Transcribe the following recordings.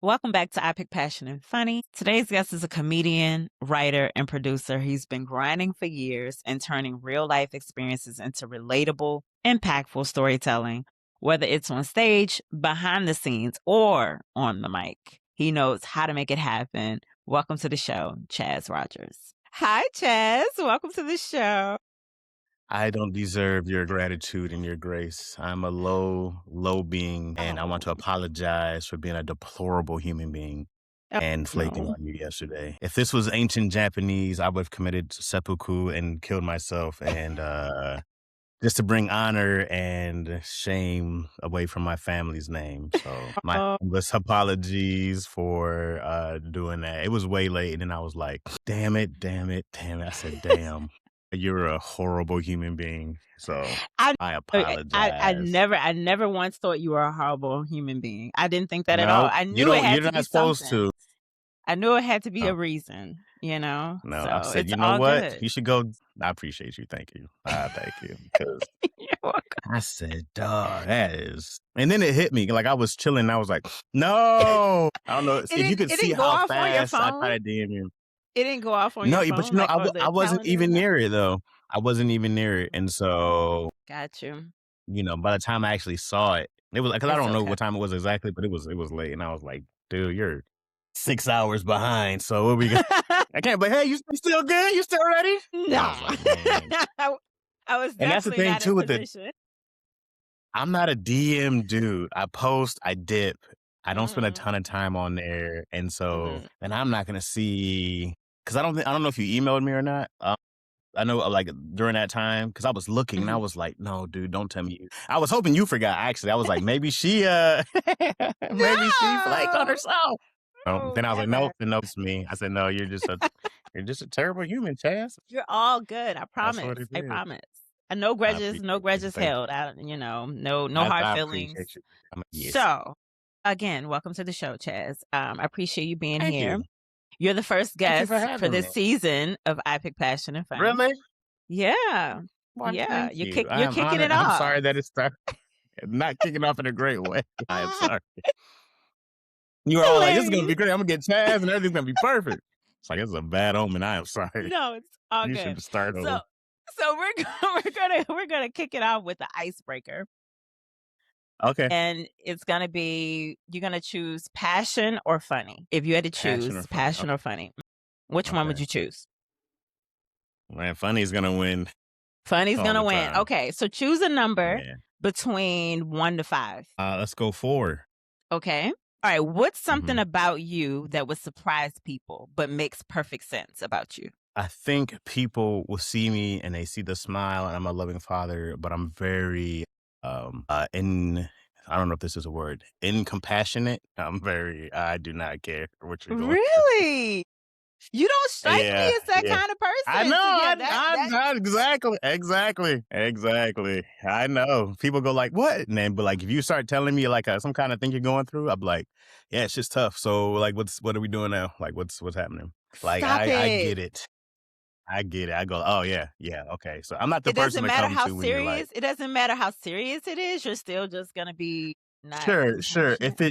Welcome back to I Pick Passion and Funny. Today's guest is a comedian, writer, and producer. He's been grinding for years and turning real life experiences into relatable, impactful storytelling, whether it's on stage, behind the scenes, or on the mic. He knows how to make it happen. Welcome to the show, Chaz Rodgers. Hi, Chaz. Welcome to the show. I don't deserve your gratitude and your grace. I'm a low being, and I want to Oh, apologize for being a deplorable human being oh, and flaking no. on you yesterday. If this was ancient Japanese, I would have committed seppuku and killed myself, and just to bring honor and shame away from my family's name. So my Oh, humblest apologies for doing that. It was way late, and then I was like, damn it, damn it, damn it. I said, damn. You're a horrible human being, so I I I apologize. never once thought you were a horrible human being. I didn't think that at all. No, I you knew it don't had you're to be not supposed something. to. I knew it had to be a No, reason, no, I so said, it's "You know all what? good. You should go." I appreciate you, thank you. Thank you, because You're welcome. I said, "Dawg, that is," and then it hit me, like, I was chilling, and I was like, "No!" I don't know if you could It see didn't go how off on your fast I phone? tried to DM you. It didn't go off on No, your but, phone, you know, like, or I the wasn't calendar or even nothing? near it, though. I wasn't even near it, and so, Got you. by the time I actually saw it, it was, because I It's don't know okay. what time it was exactly, but it was late, and I was like, "Dude, you're 6 hours behind, so what we got?" I can't, but, "Hey, you still good? You still ready?" And I Nah. was like, "Man." I I was And that's the definitely thing not in too with the position. I'm not a DM dude. I post, I dip. I don't spend a Mhm, ton of time on there, and so mhm, and I'm not gonna see, because I don't know if you emailed me or not. I know, like, during that time, because I was looking and I mhm. was like, "No, dude, don't tell me you." I was hoping you forgot, actually. I was like, "Maybe she, maybe she flaked on No! herself." Oh, Then I was like, never. "Nope, nope, it's me." I said, "No, you're just a terrible human, Chaz." You're all good, I That's what promise, it I is. promise. I No appreciate you. grudges Thank held, you. no hard I feelings. appreciate you. Yes. So, again, welcome to the show, Chaz. I appreciate you being Thank here. you. You're the first Thank you for guest for having this me. season of I Pick Passion and Funny. Really? Yeah, Why, yeah, thank you. I you're am kicking it honored. I'm off. sorry that it's not kicking off in a great way. I am sorry. You were all like, "This is gonna Hilarious. be great. I'm gonna get Chaz and everything's gonna be perfect." It's like, "It's a bad omen. I am sorry. No, it's all You good. should start So over." we're gonna kick it off with the icebreaker. Okay. And it's gonna be you're gonna choose passion or funny. If you had to Passion choose or funny. passion or funny, which one would Okay. you choose? Man, funny is gonna win Funny's all gonna the win. time. Okay, so choose a number Yeah. between 1 to 5. Let's go 4. Okay? All right, what's something Mhm. about you that would surprise people but makes perfect sense about you? I think people will see me and they see the smile and I'm a loving father, but I'm very in I don't know if this is a word, incompassionate. I do not care what you're going through. Really? You don't strike me Yeah, as that yeah. kind of I know. person. So yeah, that Exactly. I know. People go like, "What?" And then, but like, if you start telling me like some kind of thing you're going through, I'm like, "Yeah, it's just tough." So like, what are we doing now? Like, what's happening? Like, stop I it. get it. I get it. I go, "Oh yeah, yeah, okay." So I'm not the It person doesn't to matter come how to when you're like, serious it doesn't matter how serious it is, you're still just gonna be not sure. compassionate.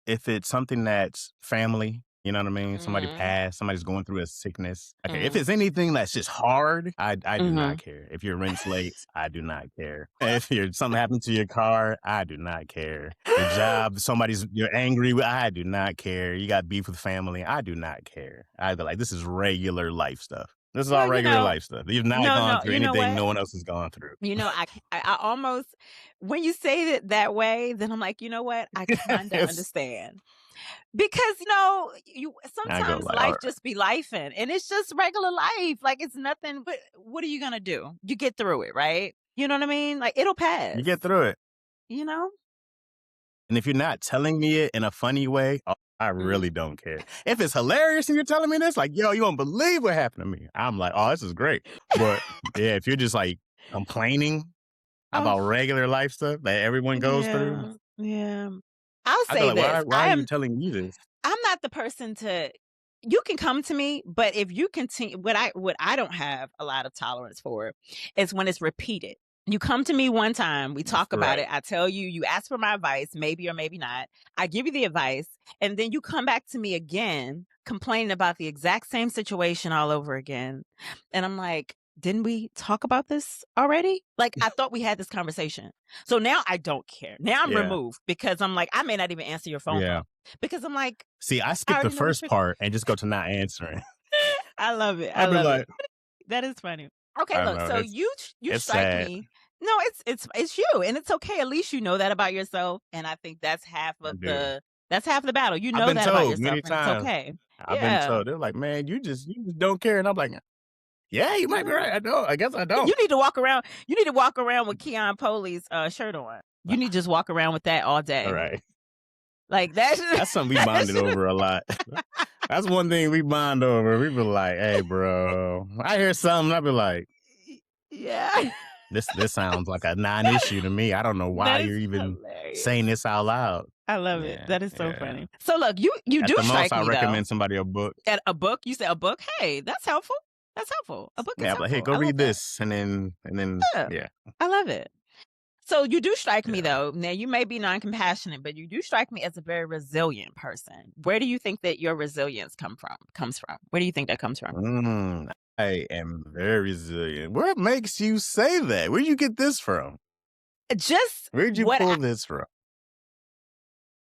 If it's something that's family, you know what I mean? Somebody Mhm, passed, somebody's going through a sickness. Okay, if mhm, it's anything that's just hard, I do not mhm. care. If your rent's late, I do not care. If you're something happened to your car, I do not care. Your job, you're angry with, I do not care. You got beef with family, I do not care. I be like, this is regular life stuff. This is all Well, regular life stuff. You've not gone through you know anything what? no one else has gone through. I almost when you say it that way, then I'm like, "You know what? I kinda It's, understand." Because, you I go sometimes like, all life right. just be lifing, and it's just regular life, like, it's nothing but what are you gonna do? You get through it, right? You know what I mean? Like, it'll You pass, get through it. you know? And if you're not telling me it in a funny way, I really Mhm. don't care. If it's hilarious and you're telling me this, like, yo, you won't believe what happened to me. I'm like, oh, this is great. But yeah, if you're just like complaining Oh, about regular life stuff that everyone goes through, yeah, yeah. I'll I feel say like, this, why are you telling me this? I'm not the person to you can come to me, but if you continue what I don't have a lot of tolerance for is when it's repeated. You come to me one time, we talk about it, Right. I tell you, you ask for my advice, maybe or maybe not. I give you the advice, and then you come back to me again, complaining about the exact same situation all over again. And I'm like, didn't we talk about this already? Like, I thought we had this conversation. So now I don't care. Now I'm Yeah. removed because I'm like, I may not even answer your phone Yeah. call because I'm like, See, I I skip the already know what first you're. part and just go to not answering. I love it. I I'd be love it. like, That is funny. Okay, I look, know so it's you it's strike sad. me. No, it's you, and it's okay. At least you know that about yourself, and I think I do. that's half the battle. You I've know been that about told yourself, many and it's times. okay. I've been Yeah. told. They're like, "Man, you just don't care." And I'm like, "Yeah, you might be Yeah. right. I don't. I guess I You don't." need to walk around. You need to walk around with Keon Poli's shirt on. You need to just walk around with that all All day. right. Like that. That's something we That bonded should- over a lot. That's one thing we bond over. We be like, "Hey, bro, I hear something." I be like, yeah. "This sounds like a non-issue to me. I don't know why That is you're even hilarious. saying this out loud." I love it. Yeah, That is so yeah. funny. So look, you At do the most, strike I me though. recommend somebody a book. At a book, you said a book. Hey, that's helpful. That's helpful. A book is Yeah, but hey, helpful. go I love read that. this, and then Yeah, yeah, I love it. So you do strike me yeah. though. Now you may be non-compassionate, but you do strike me as a very resilient person. Where do you think that your resilience comes from? Where do you think that comes from? I am very resilient. What makes you say that? Where'd you get this from? Just Where'd you pull this from?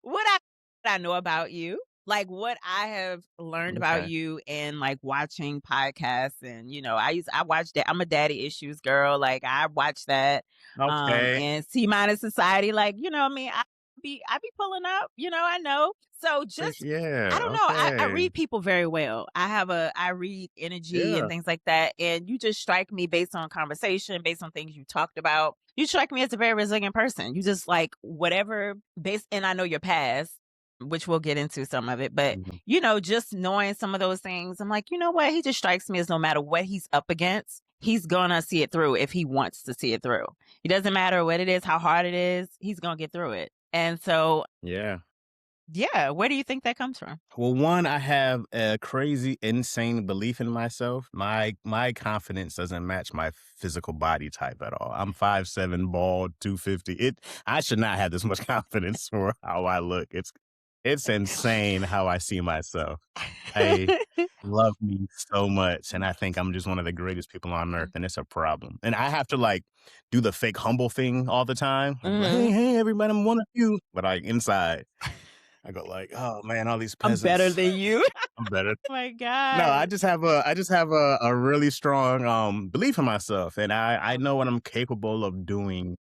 what I what I know about you, like what I have learned about Okay. you and like watching podcasts and I watch that. I'm a daddy issues girl. Like I watch that Okay. and C minus society. Like, I mean, I be pulling up, I know. So just I Yeah. don't know. I Okay. read people very well. I read energy and Yeah. things like that. And you just strike me based on conversation, based on things you talked about. You strike me as a very resilient person. You just like whatever based, and I know your past, which we'll get into some of it, but Mhm. just knowing some of those things, I'm like, you know what? He just strikes me as no matter what he's up against, he's gonna see it through if he wants to see it through. It doesn't matter what it is, how hard it is, he's gonna get through it. And so, Yeah. yeah, where do you think that comes from? Well, one, I have a crazy, insane belief in myself. My confidence doesn't match my physical body type at all. I'm 5'7", bald, 250. I should not have this much confidence for how I look. It's insane how I see myself. I love me so much, and I think I'm just one of the greatest people on earth, and it's a problem. And I have to like do the fake humble thing all the time. Like, Mhm. hey, everybody, I'm one of you. But like inside, I go like, oh man, all these I'm better peasants. than you. I'm better. Oh my No, God. I just have a really strong belief in myself, and I know what I'm capable of doing.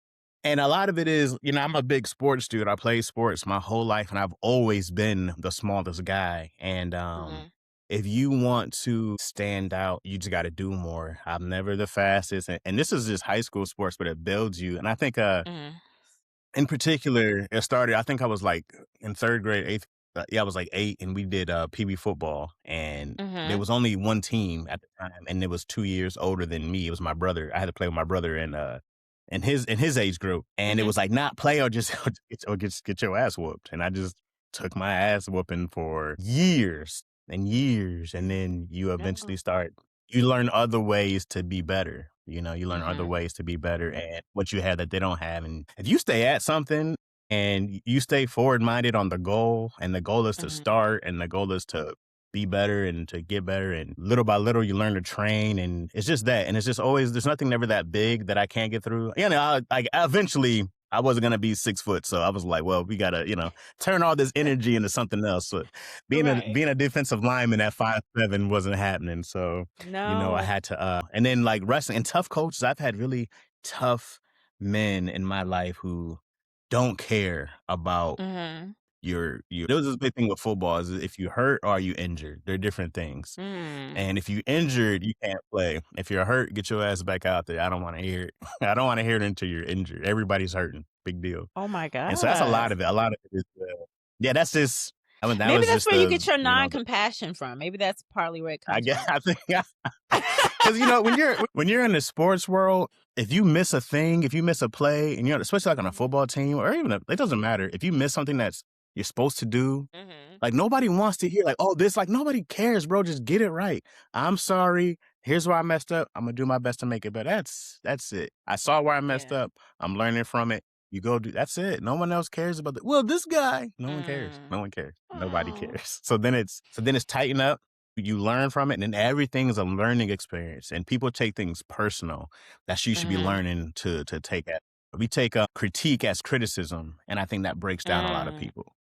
And a lot of it is, I'm a big sports dude. I play sports my whole life, and I've always been the smallest guy. And Mhm. if you want to stand out, you just got to do more. I'm never the fastest, and this is just high school sports, but it builds you. And I think Mhm. in particular, it started, I think I was like in third grade, eighth. Yeah, I was like 8, and we did PB football, and there Mhm. was only one team at the time, and it was 2 years older than me. It was my brother. I had to play with my brother in his age group, and it Mhm. was like not play or just or just get your ass whooped. And I just took my ass whooping for years and years, and then you Yeah. eventually you learn other ways to be better. You learn other Mhm. ways to be better and what you have that they don't have. And if you stay at something and you stay forward minded on the goal, and the goal is to Mhm. start, and the goal is to be better and to get better, and little by little you learn to train, and it's just that, and it's just always, there's nothing ever that big that I can't get through. Eventually I wasn't gonna be 6 foot, so I was like, well, we gotta turn all this energy into something else. So Right. being a defensive lineman at 5'7" wasn't happening. So I No. had to and then like wrestling and tough coaches. I've had really tough men in my life who don't care about Mhm. there was this big thing with football is if you hurt or you injured. They're different things. Mm. And if you injured, you can't play. If you're hurt, get your ass back out there. I don't want to hear it. I don't want to hear it until you're injured. Everybody's hurting. Big deal. Oh my And so that's a God. lot of it. A lot of it is yeah, that's just that Maybe was that's just where you get your the non-compassion from. Maybe that's partly where it I comes guess from. I think because when you're in the sports world, if you miss a thing, if you miss a play, and especially like on a Mhm. football team or even it doesn't matter. If you miss something that's you're supposed to do, Mhm. like nobody wants to hear like, oh, this, like nobody cares, bro. Just get it right. I'm sorry. here's where I messed up. I'm gonna do my best to make it better. That's it. I saw where I messed Yeah. up. I'm learning from it. You go do that's it. No one else cares about the well, this guy. No one cares. Mm. No one cares. Nobody Aw. cares. So then it's tighten up. You learn from it, and then everything is a learning experience. And people take things personal. That you should be Mhm. learning to take it. We take a critique as criticism, and I think that breaks down a lot of Mm. people.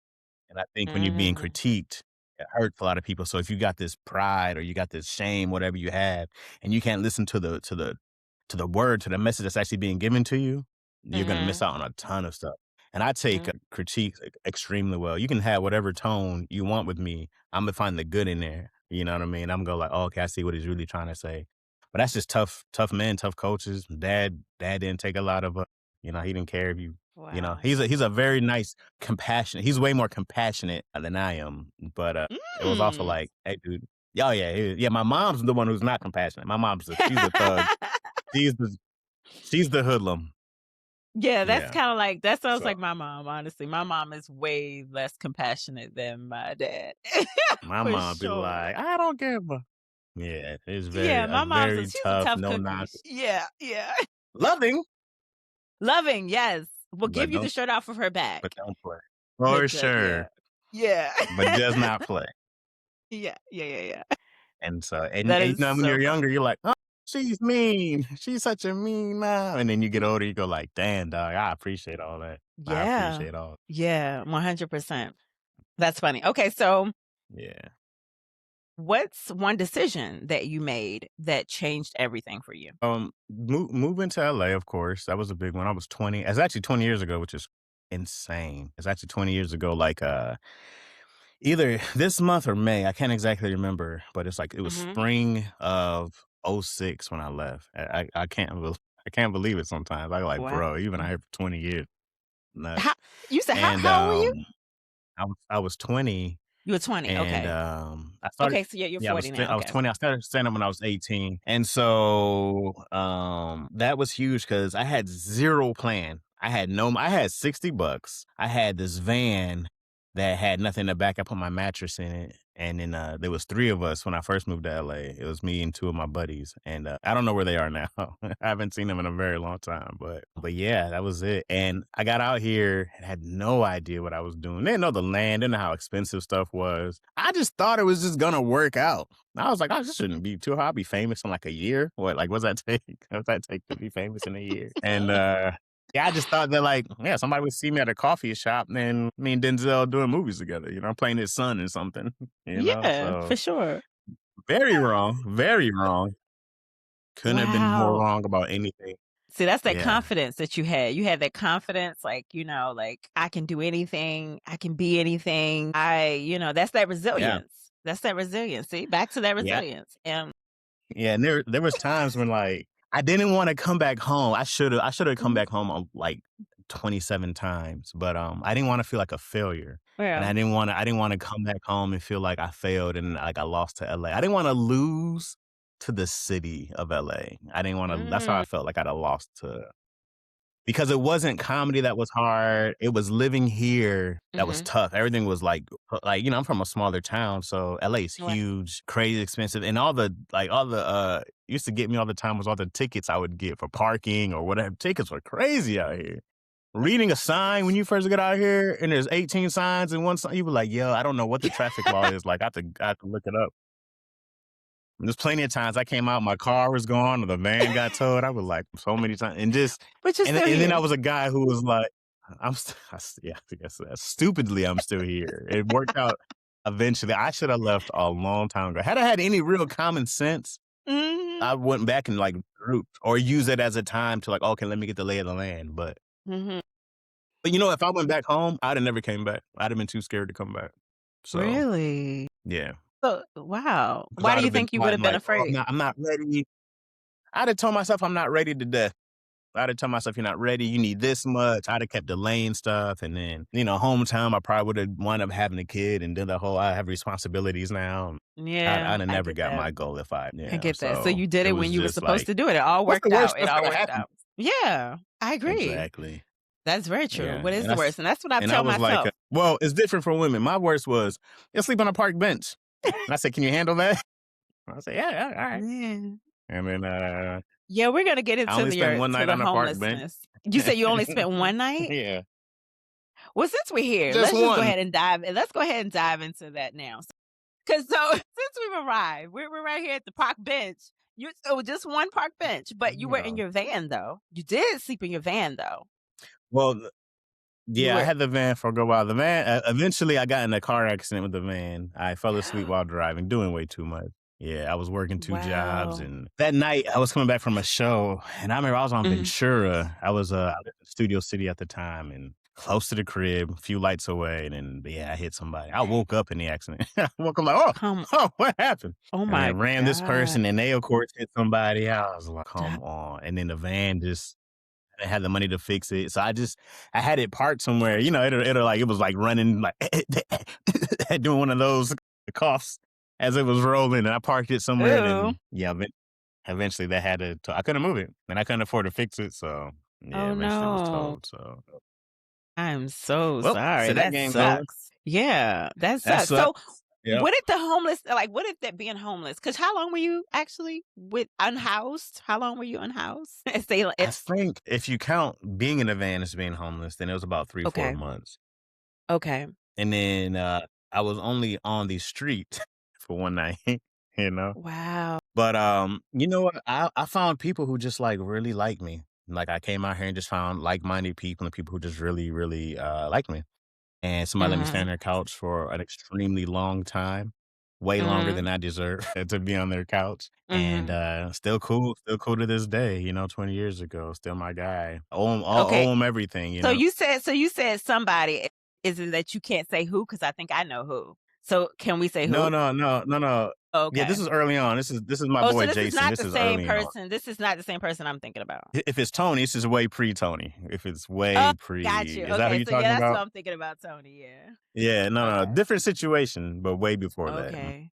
And I think when you're being Mhm. critiqued, it hurts a lot of people. So if you got this pride or you got this shame, whatever you have, and you can't listen to the word, to the message that's actually being given to you, you're gonna miss Mhm. out on a ton of stuff. And I take Mm. critiques extremely well. You can have whatever tone you want with me. I'm gonna find the good in there. You know what I mean? I'm gonna go like, oh, okay, I see what he's really trying to say. But that's just tough men, tough coaches. Dad didn't take a lot of he didn't care if Wow. he's a very nice, compassionate. He's way more compassionate than I am. But it was also Mm. like, hey, dude, yeah, yeah. My mom's the one who's not compassionate. My mom's she's the thug. She's the she's the hoodlum. Yeah, that's Yeah. kinda like that sounds So like my mom, honestly. My mom is way less compassionate than my dad, my for mom be sure. like, I don't give a yeah. It's Yeah, my mom's very she's a tough, tough no cookie. nonsense, Yeah, yeah. loving, Loving, yes. Will give but you the don't shirt off of her but back. don't play But for yeah. sure. Yeah. But does not play. Yeah, yeah, yeah, yeah. And so That and is when so you're funny. younger, you're like, "Oh, she's mean. She's such a mean mom." And then you get older, you go like, "Damn, dog, I appreciate all that. I Yeah. appreciate all." Yeah, 100%. That's funny. Okay, so Yeah. what's one decision that you made that changed everything for you? Moving to LA, of course, that was a big one. I was 20. It's actually 20 years ago, which is insane. It's actually 20 years ago, like either this month or May. I can't exactly remember, but it's like it was Mhm. spring of '06 when I left. I can't believe it sometimes. I like, Wow. bro, you've been out here for 20 years. How Nuts. you said And how old were you? I was 20 You were 20, and okay. I started Okay, so yeah, you're yeah, 40 now, I was okay. 20. I started stand up when I was 18. And so that was huge because I had zero plan. I had $60. I had this van that had nothing to back. I put my mattress in it. And then there was three of us when I first moved to LA. It was me and two of my buddies. And I don't know where they are now. I haven't seen them in a very long time. But yeah, that was it. And I got out here and had no idea what I was doing. Didn't know the land, didn't know how expensive stuff was. I just thought it was just gonna work out. I was like, oh, this shouldn't be too hard. I'll be famous in like a year. What, like, what's that take? What's that take to be famous in a year? And yeah, I just thought that like, yeah, somebody would see me at a coffee shop and me and Denzel doing movies together, I'm playing his son or something, Yeah, So for sure. very wrong, very wrong. Couldn't have been more Wow. wrong about anything. See, that's that Yeah. confidence that you had. You had that confidence, like, like, I can do anything, I can be anything. That's that Yeah. resilience. That's that resilience. See, back to that Yeah. resilience. And Yeah, and there was times when, like, I didn't wanna come back home. I should have come Mhm. back home, like, 27 times, but, I didn't wanna feel like a failure, and Yeah. I didn't wanna come back home and feel like I failed and, like, I lost to LA. I didn't wanna lose to the city of LA. I didn't wanna that's how I Mm, felt like I'd have lost to because it wasn't comedy that was hard, it was living here that was mhm. tough. Everything was I'm from a smaller town, so LA is Right. huge, crazy expensive, and all the used to get me all the time was all the tickets I would get for parking or whatever. Tickets were crazy out here. Reading a sign when you first get out here and there's 18 signs and one sign, you be like, "Yo, I don't know what the traffic law is." Like, I have to look it up. There's plenty of times I came out, my car was gone or the van got towed. I was like so many times and just But you're still and then I here. was a guy who was like, yeah, I guess that. Stupidly, I'm still here. It worked out eventually. I should have left a long time ago. Had I had any real common sense, Mhm. I went back and like group or use it as a time to like, okay, let me get the lay of the land. Mhm. But if I went back home, I'd have never came back. I'd have been too scared to come back. So Really? yeah. So wow. Because Why do I'd you have been think you would have plotting been like, oh, afraid? I'm not ready. I'd have told myself I'm not ready to death. I'd have told myself, "You're not ready. You need this much." I'd have kept delaying stuff, and then, hometown, I probably would have wound up having a kid and did the whole, I have responsibilities now. Yeah, I'd have I never get got that. my goal if I get that. So so you did it it was when you were just supposed like, to do it. It all what's the worked worst out. It that's all gonna worked happen? out. Yeah, I agree. Exactly. That's very true. Yeah, What is and the worst? And that's what I I tell was like, myself. well, it's different for women. My worst was, "You sleep on a park bench." And I said, "Can you handle that?" I said, "Yeah, yeah, all right." Yeah. And then Yeah, we're gonna get I into only spent one to night the on a park bench. homelessness. You said you only spent one night? Yeah, Well, since we're here, just let's just go one. ahead and dive let's go ahead and dive into that now. Cause so since we've arrived, we're right here at the park bench. You so just one park bench, but you were in Yeah. your van though. You did sleep in your van though. Well, You yeah, I were had the van for a good while. The van, eventually, I got in a car accident with the van. I fell asleep while driving, doing way too much. Yeah, I was working 2 jobs, wow. and that night I was coming back from a show, and I remember I was on Mhm. Ventura. I lived in Studio City at the time, and close to the crib, a few lights away, and then yeah, I hit somebody. I woke up in the accident. I woke up like, oh, Come oh, what happened? oh And my then ran this god. person, and they of course hit somebody. I was like, come on! And then the van just I had the money to fix it. So I had it parked somewhere, it'll like, it was like running, like, doing one of those coughs as it was rolling. And I parked it somewhere. And Ew. then, yeah, eventually they had I couldn't move it and I couldn't afford to fix it. So, yeah, Oh eventually it was no. towed. So, I'm so well, sorry. so that That game's over. sucks. Yeah, that That sucks. So, sucks. Yep. what if the homeless what if that being homeless? Because how long were you actually with unhoused? How long were you unhoused? Say I it think if you count being in a van as being homeless, then it was about 3, 4 okay. months. Okay. And then I was only on the street for one night, you know? Wow. But, you know what? I found people who just, like, really like me. Like, I came out here and just found like-minded people and people who just really, really, like me. And somebody let me stay on Mhm. their couch for an extremely long time, way longer Mhm. than I deserve to be on their couch. And, Mhm. still cool to this day, 20 years ago, still my guy. Okay. Owe him everything, you So know? you said somebody. Is it that you can't say who? Because I think I know who. So can we say No, who? no, no, no, no. Yeah, Okay. this is early on. This is my Oh, so boy this is Jason. not This the is same early on. person. This is not the same person I'm thinking about. If it's Tony, this is way pre-Tony. If it's Oh, way got pre you. is that who Okay, you're so yeah, talking that's what about? I'm thinking about, Tony. Yeah. Yeah, no, no, Okay. different situation, but way before that. Okay.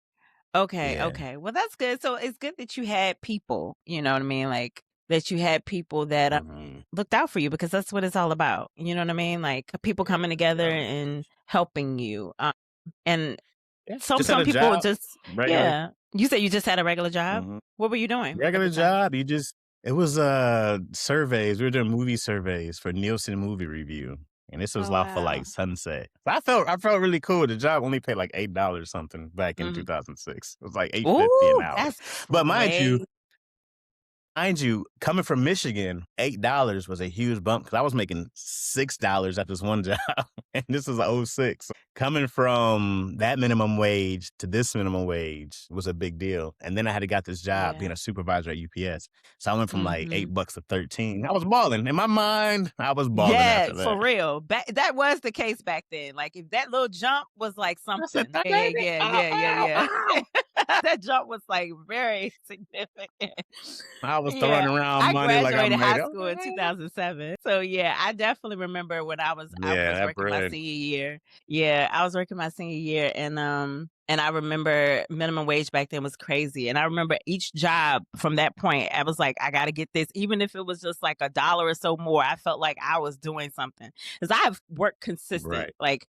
Okay. Yeah. Okay. Well, that's good. So it's good that you had people. You know what I mean? Like that you had people that Mhm. looked out for you because that's what it's all about. You know what I mean? Like people coming together Yeah. and helping you. And Yeah. some Just had some a people job, just regular. yeah. You said you just had a regular job? Mhm. What were you doing at Regular the time? job. It was surveys. We were doing movie surveys for Nielsen Movie Review. And this was Oh off for wow. like Sunset. So I felt really cool. The job only paid like $8 something back in Mhm. 2006. It was like 8.50 an Ooh, hour. that's But great. mind you, coming from Michigan, $8 was a huge bump because I was making $6 at this one job, and this was '06. Coming from that minimum wage to this minimum wage was a big deal. And then I had to got this job being Yeah. a supervisor at UPS. So I went from like Mhm. $8 to 13. I was balling. In my mind, I was balling Yeah, after for that. real. That was the case back then. Like if that little jump was like I said, something. "That Yeah, baby, yeah, ow, yeah, yeah, ow, yeah, yeah. ow." That jump was like very significant. I was Yeah. throwing around I money like I graduated made high it. school in 2007. So yeah, I definitely remember when I Yeah, was that working my bread. senior year. Yeah, I was working my senior year and I remember minimum wage back then was crazy. And I remember each job from that point, I was like, I got to get this. Even if it was just like a dollar or so more, I felt like I was doing something. Because I've worked consistent. Right. Like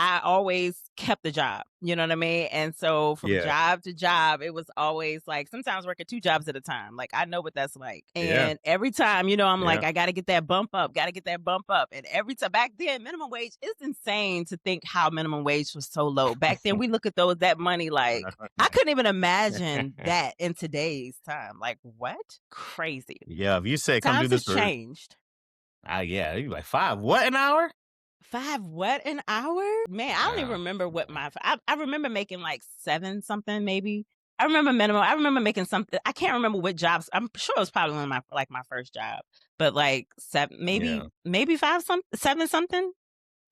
I always kept the job, you know what I mean? And so from Yeah. job to job, it was always like sometimes working two jobs at a time. Like I know what that's like. Yeah. And every time, I'm Yeah. like, I got to get that bump up, got to get that bump up. And every time back then, minimum wage is insane to think how minimum wage was so low. Back then, we look at that money like I couldn't even imagine that in today's time. Like what? Crazy. Yeah, if you say come do Times this has for changed. yeah, you like 5 what an hour? 5 what an hour? Man, I don't even Wow. remember what I remember making like 7 something maybe. I remember minimum. I remember making something. I can't remember what jobs. I'm sure it was probably one of my first job. But like 7 Yeah. maybe 5 some 7 something.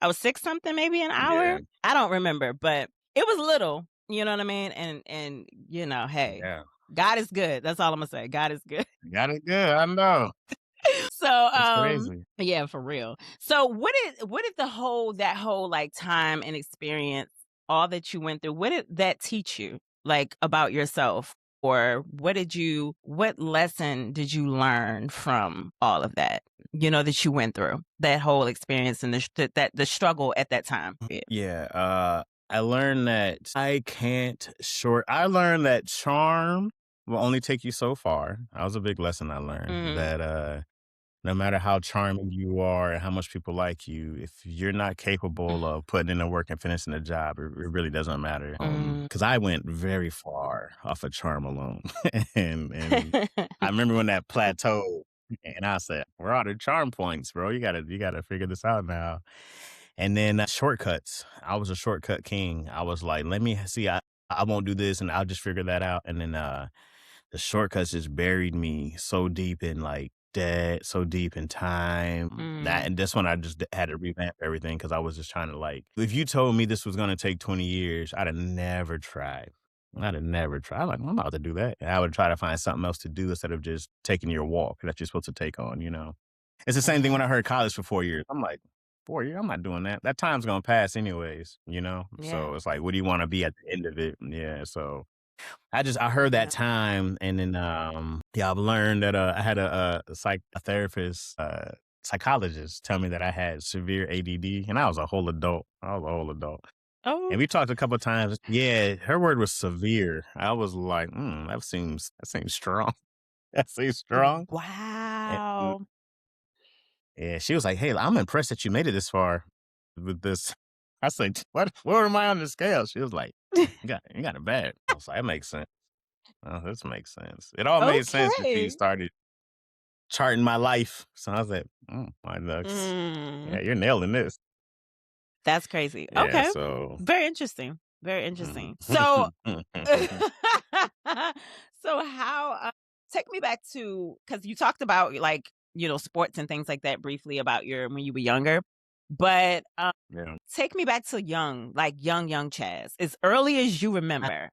I was 6 something maybe an Yeah. hour. I don't remember, but it was little, you know what I mean? And hey, Yeah. God is good. That's all I'm gonna say. God is good. Got it good, I know. So, It's crazy. yeah, for real. So what did that whole like time and experience, all that you went through, what did that teach you like about yourself? Or what lesson did you learn from all of that, that you went through, that whole experience and the struggle at that time? Yeah. Yeah, I learned that charm will only take you so far. That was a big lesson I learned Mhm. that, no matter how charming you are and how much people like you, if you're not capable of putting in the work and finishing the job, it really doesn't matter. Mm. Because I went very far off of charm alone, and I remember when that plateaued, and I said, "Where are the charm points, bro? You gotta figure this out now." And then shortcuts. I was a shortcut king. I was like, "Let me see. I won't do this, and I'll just figure that out." And then the shortcuts just buried me so deep in like debt, so deep in time. That Mm. and this one I just had to revamp everything because I was just trying to like if you told me this was gonna take 20 years, I'd have never tried. I'd have never tried. I'm like, I'm about to do that. And I would try to find something else to do instead of just taking your walk that you're supposed to take on. It's the same thing when Mhm. I heard college for 4 years. I'm like, 4 years? I'm not doing that. That time's gonna pass anyways. Yeah. So it's like, what do you want to be at the end of it? Yeah. So I heard that Yeah. time and then, yeah, I've learned that, I had a therapist, psychologist tell me that I had severe ADD, and I was a whole adult. I was a whole adult. And Oh, we talked a couple of times. Yeah, her word was severe. I was like, that seems strong. That seems strong. And wow. yeah, she was like, "Hey, I'm impressed that you made it this far with this." I said, "What? Where am I on the scale?" She was like, "You got it bad." I was like, "That makes sense." Oh, this makes sense. It all made sense until you Okay. started charting my life. So I was like, my ducks. Yeah, Mm. you're nailing this. That's crazy. Yeah, Okay. so Very interesting. Very interesting. So mhm. so how take me back to cuz you talked about like, sports and things like that briefly about your when you were younger. But Yeah. take me back to like young Chaz. As early as you I remember.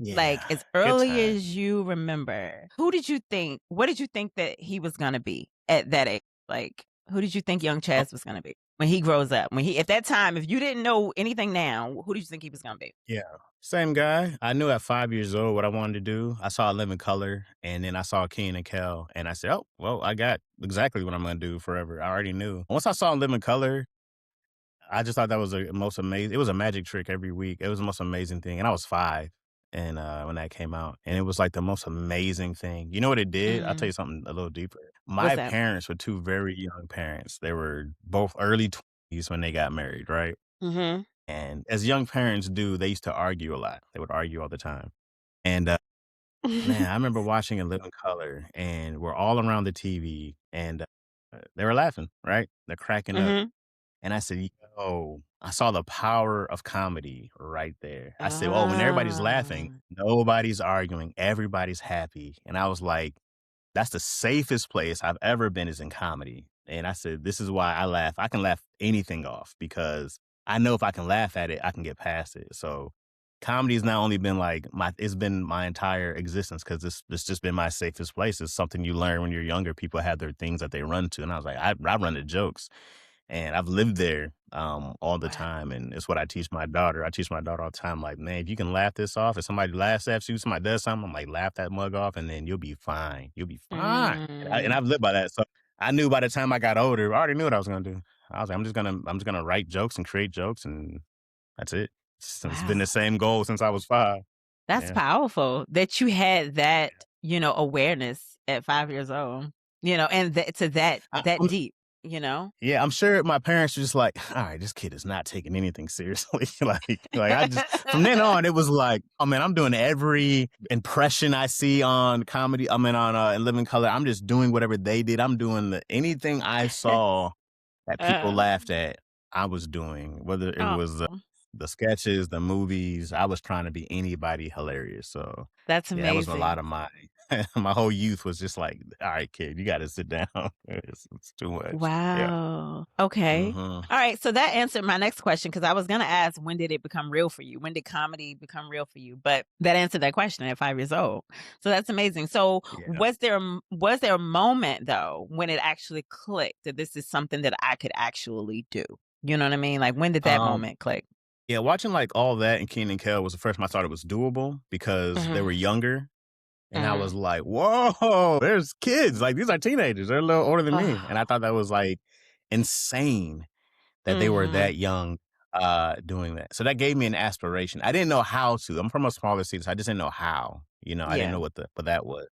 Like, yeah, as good early time. as you remember, who did you think what did you think that he was gonna be at that age? Like, who did you think young Oh, Chaz was gonna be when he grows up? When he at that time, if you didn't know anything now, who did you think he was gonna be? yeah. Same guy. I knew at 5 years old what I wanted to do. I saw Living Color, and then I saw Kenan and Kel, and I said, "Oh, well, I got exactly what I'm gonna do forever." I already knew. Once I saw Living Color, I just thought that was the most amazing it was a magic trick every week. It was the most amazing thing, and I was 5 and, when that came out, and it was, like, the most amazing thing. You know what it did? I'll tell Mm. you something a little deeper. What's My that? parents were 2 very young parents. They were both early 20s when they got married, right? Mhm. And as young parents do, they used to argue a lot. They would argue all the time. And, man, I remember watching In Living Color, and we're all around the TV, and, they were laughing, right? They're cracking up. Mhm. And I said, "Yo," I saw the power of comedy right there. I said, "Oh, when everybody's laughing, Ah. nobody's arguing, everybody's happy." And I was like, "That's the safest place I've ever been is in comedy." And I said, "This is why I laugh. I can laugh anything off because I know if I can laugh at it, I can get past it." So comedy's not only been like it's been my entire existence because this just been my safest place. It's something you learn when you're younger. People have their things that they run to. And I was like, I run the jokes. And I've lived there, all the Wow. time, and it's what I teach my daughter. I teach my daughter all the time, like, "Man, if you can laugh this off, if somebody laughs at you, somebody does something, I'm like, laugh that mug off, and then you'll be fine. You'll be fine." And Mm. I've lived by that. So I knew by the time I got older, I already knew what I was gonna do. I was like, I'm just gonna write jokes and create jokes, and that's it. It's been the Wow. same goal since I was 5. That's Yeah. powerful that you had that, awareness at 5 years old, and that to I that I'm deep, you know? Yeah, I'm sure my parents were just like, "All right, this kid is not taking anything seriously." Like I just from then on, it was like, "Oh man, I'm doing every impression I see on comedy. I mean, on In Living Color. I'm just doing whatever they did. I'm doing anything I saw that people Uh, laughed at. I was doing whether it oh, was the sketches, the movies. I was trying to be anybody hilarious. So that's yeah, that was a lot amazing. of my my whole youth was just like, "All right, kid, you got to sit down. It's too much." Yeah. Wow. Okay. Mhm. Alright, so that answered my next question because I was gonna ask when did it become real for you? When did comedy become real for you? But that answered that question at 5 years old. So that's amazing. So Yeah. was there a moment though when it actually clicked that this is something that I could actually do? You know what I mean? Like, when did that Um, moment click? yeah, watching, like, all that and Kenan and Kel was the first time I thought it was doable because they were Mhm. younger, and I was Mhm. like, "Whoa, there's kids, like, these are teenagers, they're a little older than me," and I Oh. thought that was, like, insane that they were Mhm. that young, doing that. So that gave me an aspiration. I didn't know how to. I'm from a smaller city, so I just didn't know how. I didn't Yeah. know what that was.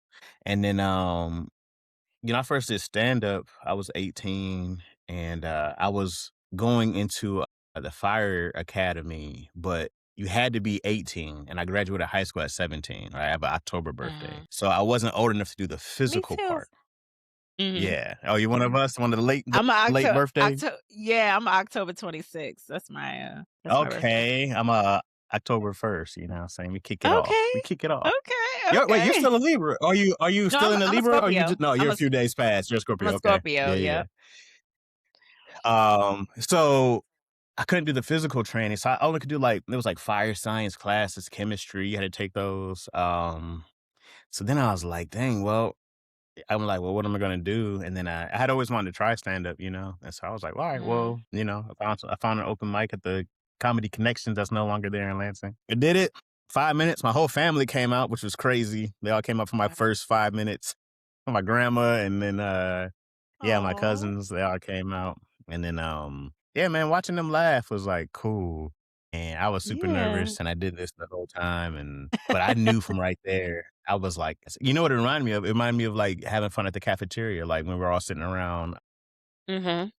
And then, I first did stand-up, I was 18, and, I was going into, the fire academy, but you had to be 18, and I graduated high school at 17, right? I have an October birthday. Mhm. So I wasn't old enough to do the Me physical too. part. Mhm. Yeah. Oh, you one of us? One of the I'm a late birthday? Yeah, I'm a October 26th. That's my birthday. Okay. I'm a October 1st, you know what I'm saying? We kick it off. Okay. We kick it off. Okay, Wait, you're okay. still a Libra. Are you No, still in the I'm a Libra or you Scorpio. just no, you're a few days past. You're a I'm a Scorpio. Okay. Scorpio, Yeah, yeah, yep. yeah. So I couldn't do the physical training. So I only could do it was like fire science classes, chemistry. You had to take those. So then I was like, dang, well, I'm like, well, what am I gonna do? And then I had always wanted to try stand up, And so I was like, all right, Mhm. well, I found an open mic at the Comedy Connections that's no longer there in Lansing. I did it. 5 minutes. My whole family came out, which was crazy. They all came out for my Wow. first 5 minutes. My grandma and then yeah, my Aw. cousins, they all came out. And then yeah, man, watching them laugh was like cool. And I was super Yeah. nervous and I did this the whole time but I knew from right there, I was like, you know what it reminded me of? It reminded me of like having fun at the cafeteria, like when we're all sitting around Mhm.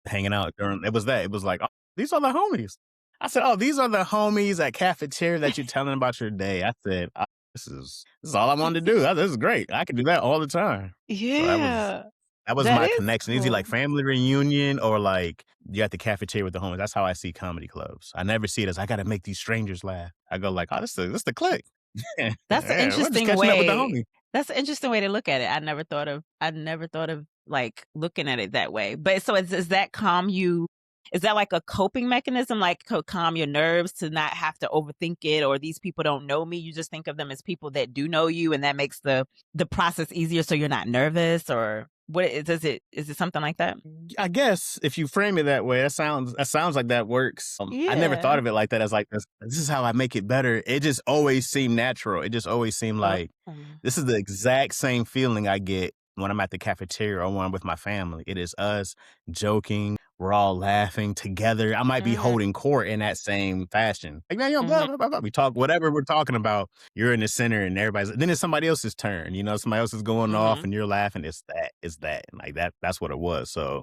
hanging out during it was that. It was like, oh, these are the homies. I said, oh, these are the homies at cafeteria that you're telling about your day. I said, this is all I wanted to do. This is great. I could do that all the time. So Yeah. that was That my is connection. Either cool. like family reunion or like you're at the cafeteria with the homies. That's how I see comedy clubs. I never see it as I got to make these strangers laugh. I go like, oh, this the clique. That's an Yeah, we're just interesting catching up with the way homie. that's an interesting way to look at it. I never thought of, like, looking at it that way. But so is that calm you is that like a coping mechanism, like, calm your nerves to not have to overthink it, or these people don't know me, you just think of them as people that do know you, and that makes the process easier so you're not nervous, or what is it something like that? I guess if you frame it that way, that sounds like that works. I never thought Yeah. of it like that as like this is how I make it better. It just always seemed natural. It just always seemed Oh, like this is the exact same feeling I get when I'm at the cafeteria or when I'm with my family. It is us joking. We're all laughing together. I might be mhm, holding court in that same fashion. Like, man, blah, mhm, blah, blah, blah. We talk whatever we're talking about. You're in the center and then it's somebody else's turn. Somebody else is going off mhm. and you're laughing. It's that. And like that's what it was. So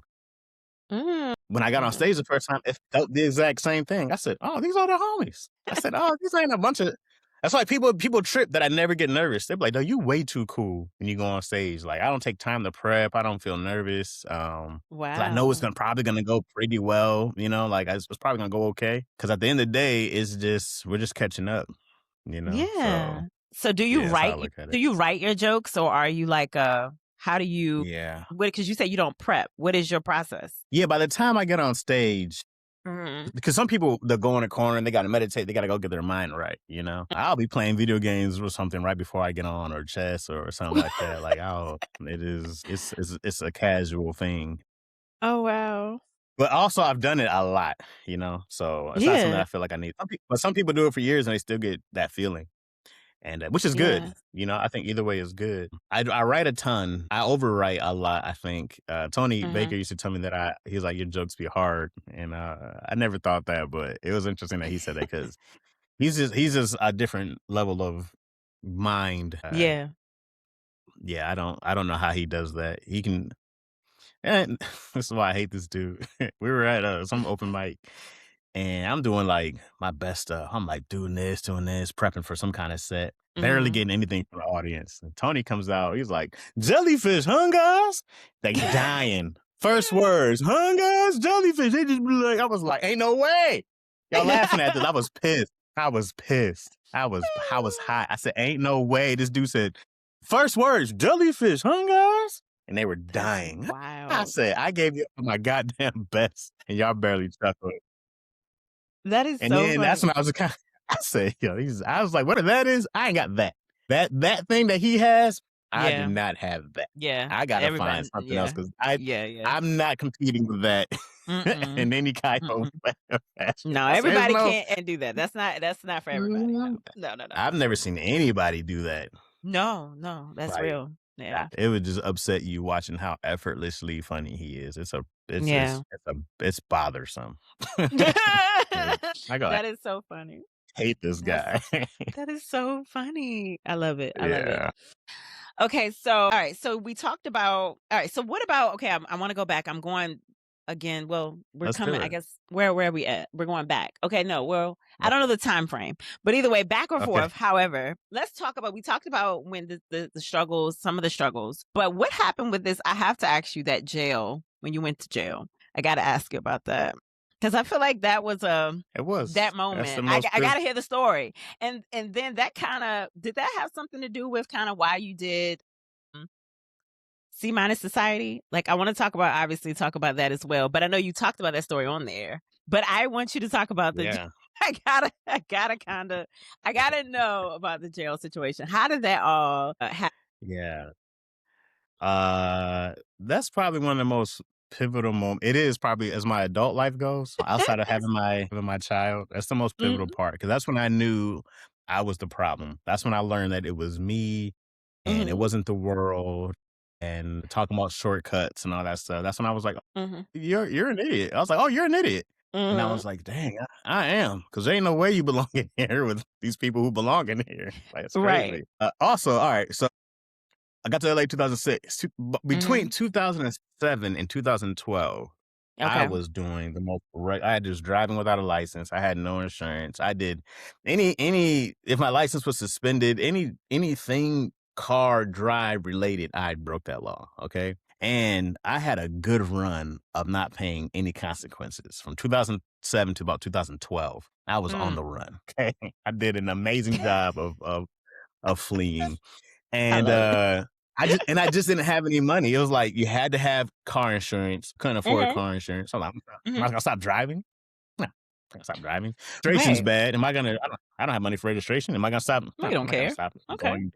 Mm. when I got on stage the first time, it felt the exact same thing. I said, "Oh, these are the homies." I said, "Oh, these ain't a bunch of." That's why people trip that I never get nervous. They're like, "No, you way too cool when you go on stage." Like I don't take time to prep. I don't feel nervous. 'Cause I know it's Wow. probably gonna go pretty well. Like it's probably gonna go okay. Because at the end of the day, it's just we're just catching up. So Yeah. So yeah, that's how I look at do it. you write your jokes, or are you like, how do you Yeah, what? Because you say you don't prep. What is your process? yeah. By the time I get on stage, Mhm. because some people they'll go in a corner and they gotta meditate, they gotta go get their mind right. I'll be playing video games or something right before I get on or chess or something like that. Like it's a casual thing. Oh, wow. But also I've done it a lot. So it's not something Yeah. I feel like I need. But some people do it for years and they still get that feeling. And which is good. Yeah. I think either way is good. I write a ton. I overwrite a lot, I think. Tony Mhm. Baker used to tell me that he's like, your jokes be hard. And I never thought that, but it was interesting that he said that because he's just a different level of mind. Yeah. Yeah, I don't know how he does that. He can and this is why I hate this dude. We were at some open mic and I'm doing like my best stuff. I'm like doing this, prepping for some kind of set, barely Mhm. getting anything from the audience. And Tony comes out, he's like, jellyfish, huh, guys? They dying. First words, huh, guys? Jellyfish. They just be like, I was like, ain't no way. Y'all laughing at this. I was pissed. I was pissed. I was hot. I said, ain't no way. This dude said, first words, jellyfish, huh, guys? And they were That's dying. I wild. said, I gave you my goddamn best, and y'all barely chuckled. That is And so then that's when funny. I was kind of, I said, I was like, what that is? I ain't got that. That thing that he has, I do Yeah. not have that. Yeah. I gotta find Everybody something else yeah. because Yeah, yeah. I'm not competing with that Mm-mm. in any kind of Mm-mm. fashion. No, I said, everybody no. can't do that. That's not for everybody. No. No, no, no, I've no. never seen anybody do that. No, no, that's Like, real. Yeah. it would just upset you watching how effortlessly funny he is. Yeah. It's bothersome. Yeah. I go, That is so funny. hate this That's so guy. that is so funny. I love it. I love it. Yeah, Okay, so all right, so we talked about all right, so what about okay, I wanna go back. I'm going again. Well, we're let's do coming, I it. guess where are we at? We're going back. Okay, no, well, I don't know the time frame. But either way, back or Okay. forth. However, let's talk about we talked about when the struggles, some of the struggles. But what happened with this? I have to ask you that jail, when you went to jail. I gotta ask you about that. Because I feel like that was It was. that That's the moment. most I gotta hear the story. And then that kind of did that have something to do with kind of why you did C minus society? Like, I want to obviously talk about that as well. But I know you talked about that story on there. But I want you to talk about the. yeah. I gotta know about the jail situation. How did that all happen? Yeah. That's probably one of the most pivotal moments. It is probably as my adult life goes, outside of having my child. That's the most pivotal Mm-hmm. part because that's when I knew I was the problem. That's when I learned that it was me and it Mm-hmm. wasn't the world. And talking about shortcuts and all that stuff. That's when I was like, Mm-hmm. You're an idiot." I was like, "Oh, you're an idiot." And I Mm-hmm. was like, "Dang, I am, because there ain't no way you belong in here with these people who belong in here." Like, it's Right. crazy. Also, all right, so I got to LA 2006. Between Mm-hmm. 2007 and 2012, I Okay. was doing the most. I had just driving without a license. I had no insurance. I did any if my license was suspended, anything car drive related, I broke that law. Okay, and I had a good run of not paying any consequences from 2007 to about 2012. I was on the Mm. run. Okay, I did an amazing job of fleeing. I And, love it. I just didn't have any money. It was like you had to have car insurance. Couldn't afford Mm-hmm. car insurance. So I'm like, am Mm-hmm. I gonna stop driving? No, I'm gonna stop driving. Registration's Right. bad. I don't have money for registration. Am I gonna stop? No, We I'm don't not gonna care. stop Okay. going.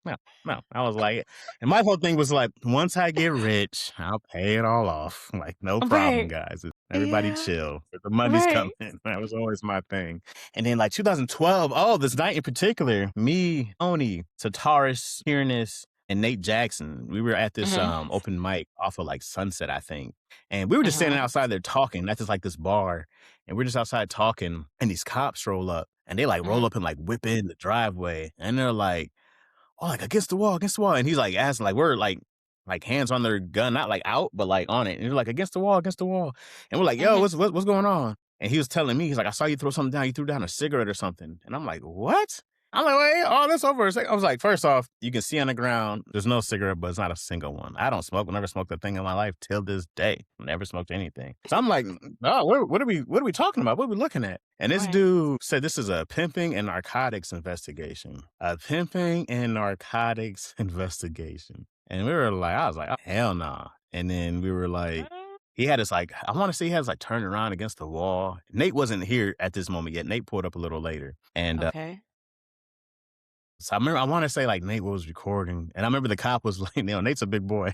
No, no. I was like, and my whole thing was like, once I get rich, I'll pay it all off. Like, no problem, Right. guys. Everybody Yeah. chill. The money's coming. Right. That was always my thing. And then like 2012, oh, this night in particular, me, Oni, Sataris, Kiernis, and Nate Jackson, we were at this Mhm. open mic off of like Sunset, I think. And we were just standing Mhm. outside there talking. That's just like this bar. And we're just outside talking. And these cops roll up and they like roll Mhm. up and like whip in the driveway. And they're like, oh, like against the wall, against the wall. And he's like asking, like, we're like hands on their gun, not like out, but like on it. And he's like, against the wall, against the wall. And we're like, yo, Mhm. what's going on? And he was telling me, he's like, I saw you throw something down. You threw down a cigarette or something. And I'm like, what? I'm like, wait, oh, that's over a second. I was like, first off, you can see on the ground, there's no cigarette, but it's not a single one. I don't smoke. I never smoked a thing in my life till this day. Never smoked anything. So I'm like, oh, what are we talking about? What are we looking at? And this Right. dude said this is a pimping and narcotics investigation. A pimping and narcotics investigation. And we were like, I was like, oh, hell nah. And then we were like, he had us like, I want to say he had us like turned around against the wall. Nate wasn't here at this moment yet. Nate pulled up a little later. And Okay. so I want to say like Nate was recording. And I remember the cop was like, Nate's a big boy.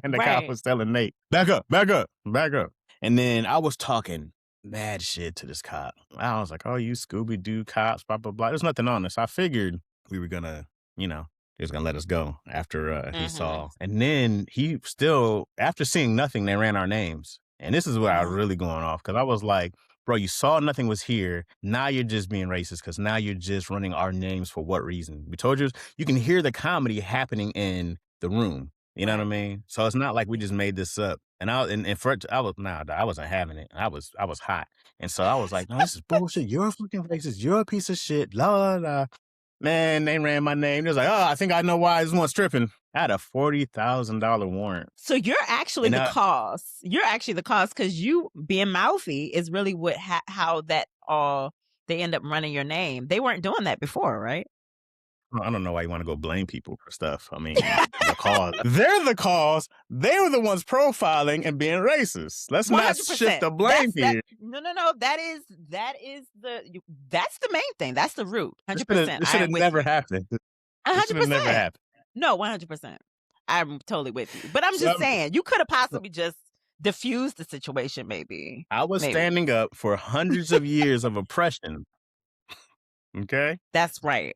And the cop Right. was telling Nate, back up, back up, back up. And then I was talking mad shit to this cop. I was like, oh, you Scooby Doo cops, blah, blah, blah. There's nothing on this. I figured we were going to, he was going to let us go after he Mhm. saw. And then he still, after seeing nothing, they ran our names. And this is where I was Mhm. really going off because I was like, bro, you saw nothing was here. Now you're just being racist because now you're just running our names for what reason? We told you can hear the comedy happening in the room. You know what I Right. mean? So it's not like we Yeah. just made this up. And I wasn't having it. I was hot. And so I was like, no, this is bullshit. You're a fucking racist. You're a piece of shit. La la la. Man, they ran my name. They was like, oh, I think I know why this one's tripping. I had a $40,000 warrant. So you're actually And the cause. You're actually the cause because you being mouthy is really what how that all they end up running your name. They weren't doing that before, right? I don't know why you want to go blame people for stuff. I mean, the cause. They're the cause. They were the ones profiling and being racist. Let's not shift 100%. the blame here. No. That's the main thing. That's the root. This should have 100%. this I should have am with never you. happened. This should have never 100%. happened. No, 100%. I'm totally with you. But I'm So just saying, you could have possibly just diffused the situation maybe. I was Maybe. standing up for hundreds of years of oppression. Okay. That's right.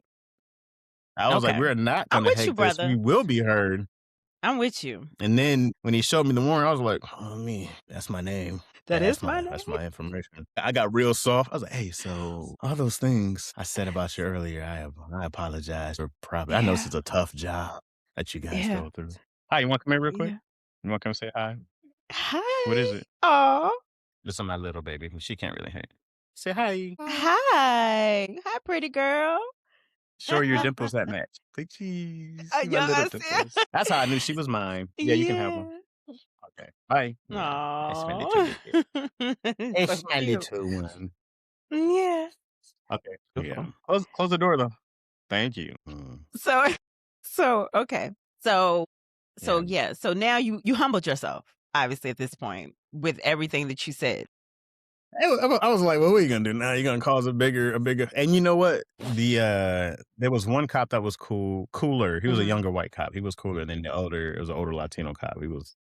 I was like, Okay. we're not I'm going to with you, hate this. We brother. will be heard. I'm with you. And then when he showed me the warrant, I was like, oh, me, that's my name. That is my That's name. my information. I got real soft. I was like, "Hey, so all those things I said about you earlier, I apologize for probably I know this Yeah. is a tough job that you guys Yeah. go through." Hi, you wanna come here real quick? Yeah. You wanna come say hi? What is Hi. it? Aw. This is my little baby. She can't really hear. Say hi. Hi. Hi. Hi, pretty girl. Show her your dimples that match. Say cheese. See my Yeah, little I see. dimples. That's how I knew she was mine. Yeah, you can have them. Yeah. Okay. Bye. Yeah. That's my little Aw. baby. So It's my cute. little one. Yeah. Okay. Yeah. Beautiful. Close the door though. Thank you. So okay. So Yeah. yeah, so now you humbled yourself, obviously, at this point, with everything that you said. I was like, well, what are you gonna do now? You're gonna cause a bigger, and you know what? There was one cop that was cooler. He was a Mhm. younger white cop. He was cooler than it was an older Latino cop. He was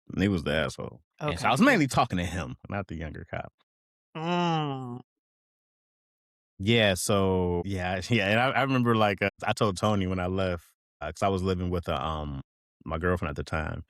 the asshole. And so I Okay, was yeah. mainly talking to him, not the younger cop. Mm. Yeah. So yeah, yeah. And I remember like I told Tony when I left because I was living with my girlfriend at the time.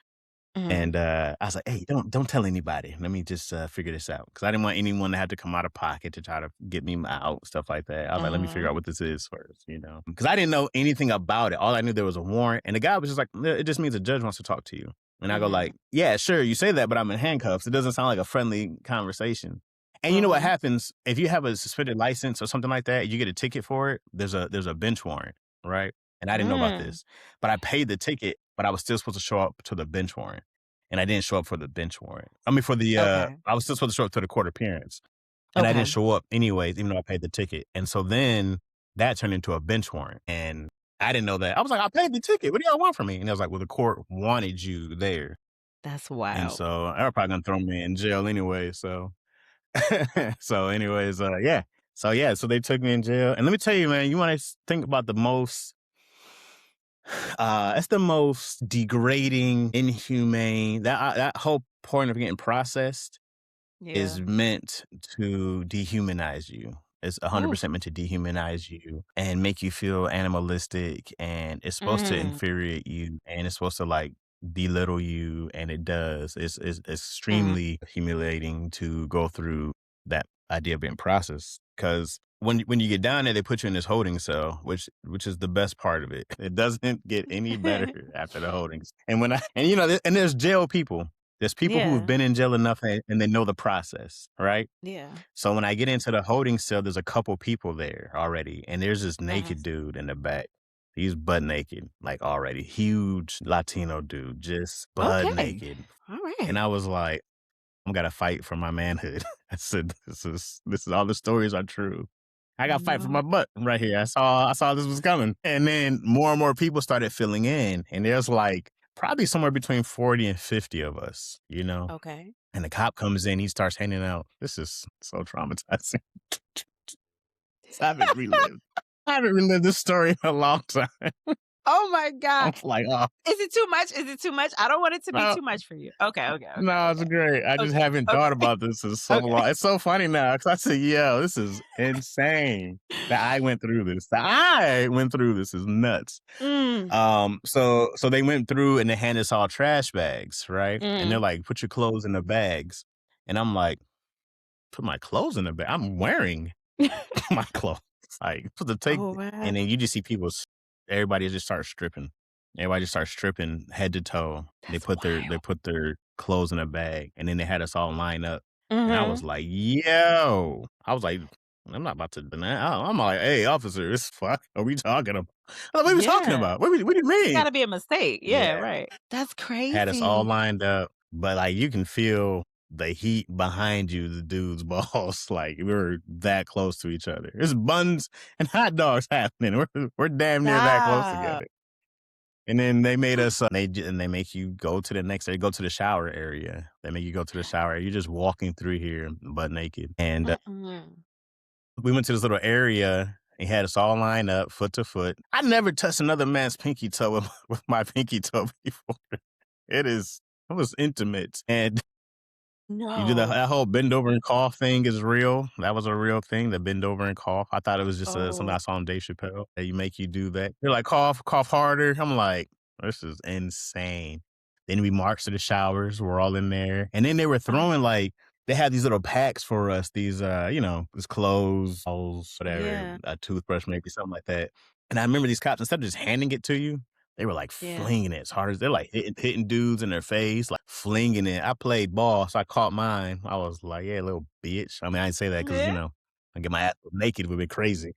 Mhm. And I was like, "Hey, don't tell anybody. Let me just figure this out." Because I didn't want anyone to have to come out of pocket to try to get me out, stuff like that. I was like, "Let me figure out Mhm. what this is first, you know?" Because I didn't know anything about it. All I knew there was a warrant, and the guy was just like, "It just means a judge wants to talk to you." And I go Mhm. like, "Yeah, sure, you say that, but I'm in handcuffs. It doesn't sound like a friendly conversation." And you know what Mhm. happens if you have a suspended license or something like that? You get a ticket for it. There's a bench warrant, right? And I didn't know about Mm. this, but I paid the ticket, but I was still supposed to show up to the bench warrant and I didn't show up for the bench warrant. I mean, Okay. I was still supposed to show up to the court appearance, and I didn't Okay. show up anyways, even though I paid the ticket. And so then that turned into a bench warrant, and I didn't know that. I was like, "I paid the ticket. What do y'all want from me?" And I was like, "Well, the court wanted you there." That's And wild. so they were probably gonna throw me in jail anyway. So, so anyways, yeah. So yeah, so they took me in jail. And let me tell you, man, you want to think about the most it's the most degrading, inhumane. That whole point of getting processed Yeah. is meant to dehumanize you. It's Ooh. 100% meant to dehumanize you and make you feel animalistic, and it's supposed to Mm. infuriate you, and it's supposed to like belittle you, and it does. It's Mhm. extremely humiliating to go through that idea of being processed because when you get down there, they put you in this holding cell, which is the best part of it. It doesn't get any better after the holdings. And and you know, and there's jail people. There's people who have Yeah. been in jail enough and they know the process, right? Yeah. So when I get into the holding cell, there's a couple people there already, and there's this Uh-huh. naked dude in the back. He's butt naked, like already. Huge Latino dude, just butt Okay. naked. All And right. I was like, I'm gonna fight for my manhood. I said, this is all the stories are true. I got to fight for No. my butt right here. I saw this was coming. And then more and more people started filling in. And there's like probably somewhere between 40 and 50 of us, you know? Okay. And the cop comes in, he starts handing out. This is so traumatizing. I haven't relived. I haven't relived this story in a long time. Oh my god. I'm like, oh, Is it too much? Is it too much? I don't want it to be no, too much for you. Okay, okay, okay, no, it's okay. great. I just Okay, haven't thought okay, about this in so okay. long. It's so funny now because I said, yo, this is insane that I went through this. That I went through this is nuts. Mm, So they went through and they handed us all trash bags, right? And they're mm. like, put your clothes in the bags. And I'm like, put my clothes in the bag. I'm wearing my clothes. Like, put the take, Oh, wow. and then you just see people. Everybody just starts stripping. Everybody just starts stripping head to toe. That's They wild. put their clothes in a bag, and then they had us all line up. And I was Mhm. like, yo, I was like, I'm not about to deny. I'm like, hey, officer, this fuck are we talking about? I'm like, what are we talking Yeah. about? What do you It's mean? gotta be a mistake. Yeah, Yeah, right. That's had us all crazy. lined up, but like you can feel the heat behind you, the dude's balls. Like we were that close to each other. There's buns and hot dogs happening. We're damn near that close Stop. together. And then they made us. They make you go to the next. They go to the shower area. They make you go to the shower. You're just walking through here butt naked. And Mm-mm. we went to this little area. He had us all lined up, foot to foot. I never touched another man's pinky toe with my pinky toe before. It was intimate. And you do No. that whole bend over and cough thing is real. That was a real thing, the bend over and cough. I thought it was just something I Oh. saw on Dave Chappelle that you make you do that. They're like, cough, cough harder. I'm like, this is insane. Then we marched to the showers. We're all in there. And then they were Uh-huh. throwing like they had these little packs for us, these, these clothes, whatever, Yeah. a toothbrush, maybe something like that. And I remember these cops, instead of just handing it to you, they were like Yeah. flinging it as hard as they're like hitting dudes in their face, like flinging it. I played ball, so I caught mine. I was like, yeah, little bitch. I mean, I didn't say that because, Yeah. I get my ass naked would be crazy.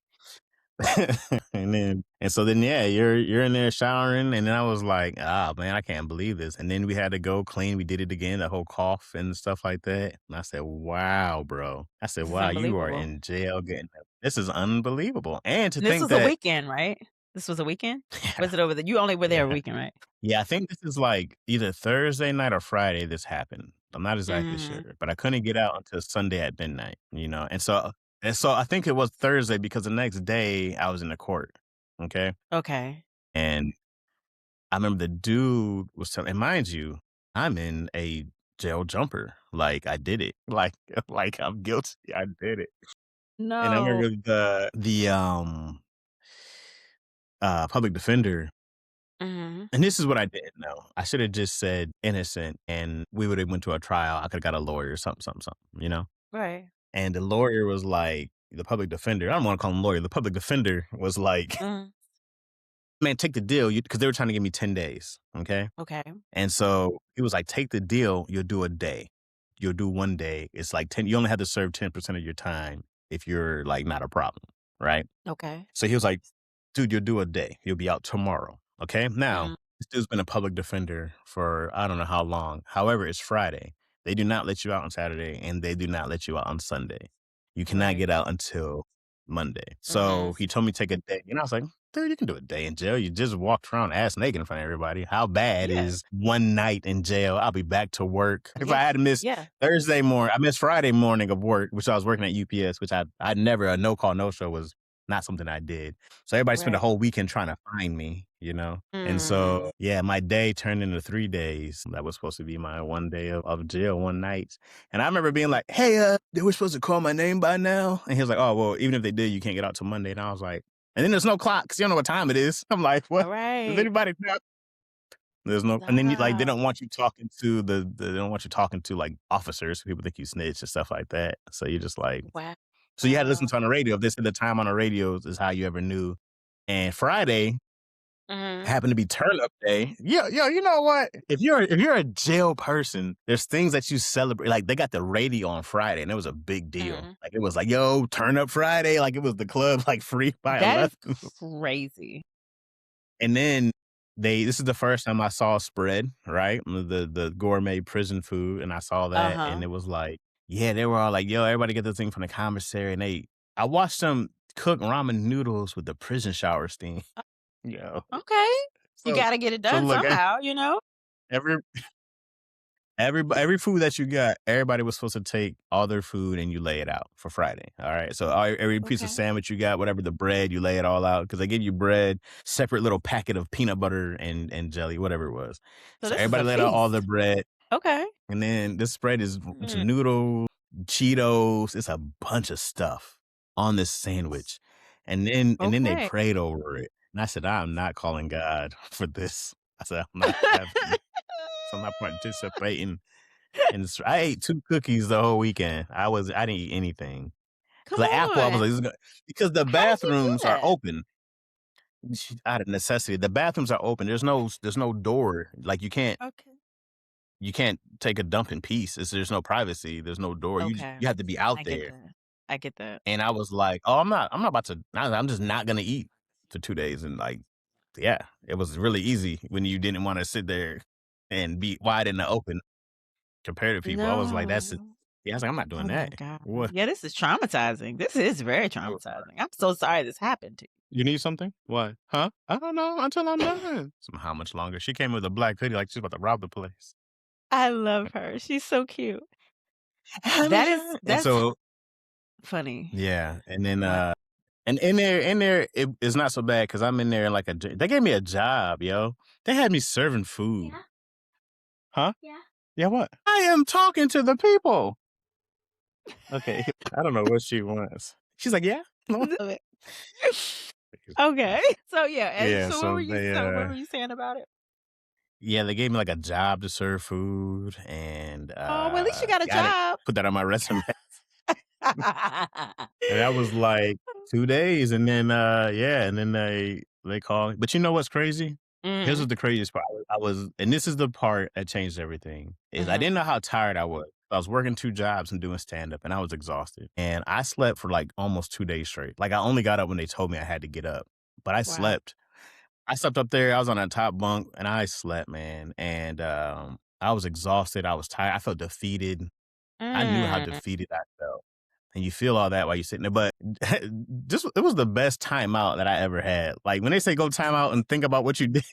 And so then yeah, you're in there showering, and then I was like, ah man, I can't believe this. And then we had to go clean. We did it again, the whole cough and stuff like that. And I said, wow, bro. I said, This is wow, you are unbelievable. in jail getting this is unbelievable. And to And this think was a that weekend, right? This was a weekend? yeah, Was it over the you only were there a yeah. weekend, right? Yeah, I think this is like either Thursday night or Friday this happened. I'm not exactly sure, Mhm. but I couldn't get out until Sunday at midnight. And so I think it was Thursday because the next day I was in the court. Okay. Okay. And I remember the dude was telling, and mind you, I'm in a jail jumper. Like I did it. Like I'm guilty. I did it. And I No. remember the public defender. Mhm. And this is what I didn't know. I should have just said innocent, and we would have went to a trial. I could have got a lawyer or something, something, something. Right. And the lawyer was like, the public defender. I don't want to call him lawyer. The public defender was like, Mhm. man, take the deal, because they were trying to give me 10 days. Okay. Okay. And so he was like, take the deal, you'll do a day. You'll do one day. It's like 10, you only have to serve 10% of your time if you're like not a problem, right? Okay. So he was like, dude, you'll do a day. You'll be out tomorrow. Okay. Now, Mhm. this dude's been a public defender for I don't know how long. However, it's Friday. They do not let you out on Saturday, and they do not let you out on Sunday. You cannot Right. get out until Monday. So Mhm. he told me to take a day. And I was like, dude, you can do a day in jail. You just walked around ass naked in front of everybody. How bad Yeah. is one night in jail? I'll be back to work. If I Yeah. had to miss Yeah. Thursday morning, I missed Friday morning of work, which I was working at UPS, which I never, a no call, no show was not something I did. So everybody spent a Right. whole weekend trying to find me. And Mm. so, yeah, my day turned into 3 days. That was supposed to be my one day of jail, one night. And I remember being like, hey, they were supposed to call my name by now. And he was like, oh, well, even if they did, you can't get out till Monday. And I was like, and then there's no clock because you don't know what time it is. I'm like, what? Does Alright. anybody know? There's no, and then they Stop. don't want you talking to they don't want you talking to like officers. People think you snitch and stuff like that. So you're just like, so you had to listen Wow. to on the radio. If they said the time on the radio is how you ever knew. And Friday Mhm. happened to be turn up day. Yeah, yo, you know what? If you're a jail person, there's things that you celebrate. Like they got the radio on Friday, and it was a big deal. Mhm. Like it was like, yo, turn up Friday. Like it was the club like free by That is 11. crazy. And then this is the first time I saw spread, right? The gourmet prison food, and I saw that, and Uh-huh. it was like, yeah, they were all like, yo, everybody get this thing from the commissary, and I watched them cook ramen noodles with the prison shower steam. Yo, Okay. You so gotta get it so done look, somehow, you know? every every food that you got, everybody was supposed to take all their food and you lay it out for Friday. All right. So every piece of Okay. sandwich you got, whatever the bread, you lay it all out because they give you bread, separate little packet of peanut butter and jelly, whatever it was. So So this is a everybody laid out all the feast. bread, Okay. and then this spread is a bunch of Mm. noodles, Cheetos. It's a bunch of stuff on this sandwich, and then they Okay. prayed over it. And I said, I'm not calling God for this. I said, I'm not having. So I'm not participating. And I ate 2 cookies the whole weekend. I didn't eat anything. Come Cause after I was on. like, because the How did you do bathrooms are that? open out of necessity. The bathrooms are open. There's no door. Like Okay. you can't take a dump in peace. There's no privacy. There's no door. Okay. You have to be out I get there. that. I get that. And I was like, oh, I'm not about to. I'm just not gonna eat for 2 days. And like, yeah, it was really easy when you didn't want to sit there and be wide in the open compared to people. I was like, that's it. No. Yeah, I was like, I'm not Oh doing my that. god. What? Yeah, this is traumatizing. This is very Oh, traumatizing. I'm so sorry this happened to you need something? What? Huh? I don't know until I'm done. How much longer? She came with a black hoodie like she's about to rob the place. I love her. She's so cute. And That's so, funny. yeah, and then Wow. and in there it's not so bad because I'm in there like they gave me a job, yo. They had me serving food. Yeah, Huh? yeah. Yeah, what? I am talking to the people. Okay, I don't know what she wants. She's like, yeah. Love it. Okay. So yeah, and Yeah, so what so were you they so what were you saying about it? Yeah, they gave me, like, a job to serve food, and, Oh, well, at least you got a I didn't job. put that on my resume, and that was, like, 2 days, and then, yeah, and then they called but you know what's crazy? Here's Mhm, what the craziest part I was and this is the part that changed everything, is I mhm. didn't know how tired I was. I was working 2 jobs and doing stand-up, and I was exhausted, and I slept for, like, almost 2 days straight. Like, I only got up when they told me I had to get up, but I Wow. slept. I slept up there, I was on that top bunk, and I slept, man, and, I was exhausted, I was tired, I felt defeated. I knew how Mm, defeated I felt, and you feel all that while you're sitting there, but this it was the best timeout that I ever had. Like, when they say go time out and think about what you did,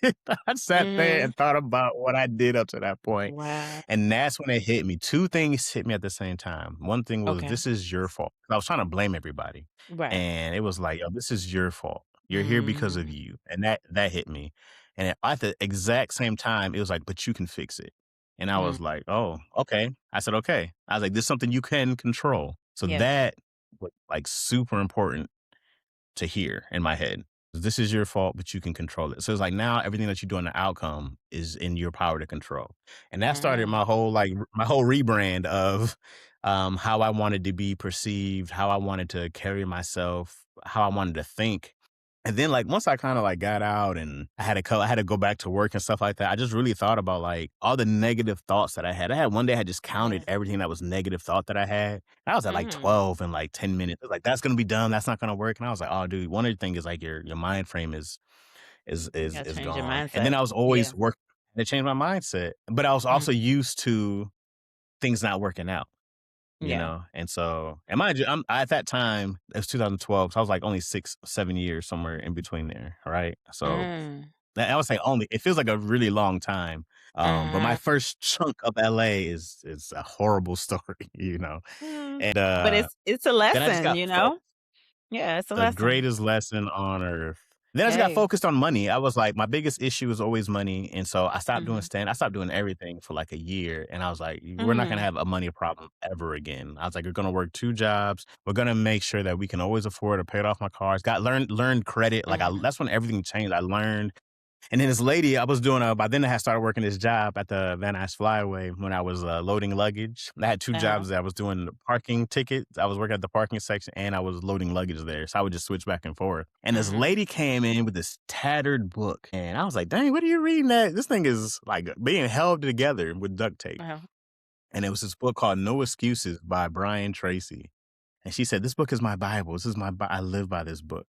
I sat there mhm. and thought about what I did up to that point, Wow. and that's when it hit me. 2 things hit me at the same time. One thing was, Okay. "This is your fault." I was trying to blame everybody, Right. and it was like, "Yo, this is your fault. You're here because of Mhm. you," and that hit me, and at the exact same time, it was like, "But you can fix it." And I Mm. was like, "Oh, okay." I said, "Okay." I was like, "This is something you can control." So Yeah. that was, like, super important to hear in my head. This is your fault, but you can control it. So it's like now everything that you do in the outcome is in your power to control. And that started Mm. my whole my whole rebrand of how I wanted to be perceived, how I wanted to carry myself, how I wanted to think. And then like once I kind of like got out and I had to go back to work and stuff like that, I just really thought about like all the negative thoughts that I had. I had one day I just counted Yeah. everything that was negative thought that I had. I was at like Mm. 12 in like 10 minutes. I was like, that's gonna be dumb. That's not gonna work. And I was like, oh dude, one of the things is like your mind frame You gotta is change your gone. And then mindset. I was always Yeah. working to change my mindset. But I was Mm. also used to things not working out. You Yeah. know, and so, and mind you, at that time, it was 2012, so I was like only 6, 7 years somewhere in between there, right? So Mm. I would say only it feels like a really long time. But my Mhm. first chunk of LA is a horrible story, you know. Mm. And But it's a then I just lesson, got you know? Yeah, it's a the lesson. greatest lesson on earth. Then I just got Hey. focused on money. I was like, my biggest issue is always money. And so Mhm. I stopped doing everything for like a year. And I was like, we're not gonna Mhm. have a money problem ever again. I was like, we're gonna work 2 jobs. We're gonna make sure that we can always afford to pay it off my cars. Got learned credit. Like Mhm. that's when everything changed. I learned and then this lady, I was doing by then I had started working this job at the Van Nuys Flyway when I was loading luggage. I had 2 Uh-huh. jobs that I was doing the parking tickets. I was working at the parking section and I was loading luggage there. So I would just switch back and forth. And this Mhm. lady came in with this tattered book. And I was like, dang, what are you reading that? This thing is like being held together with duct tape. Uh-huh. And it was this book called No Excuses by Brian Tracy. And she said, this book is my Bible. This is I live by this book.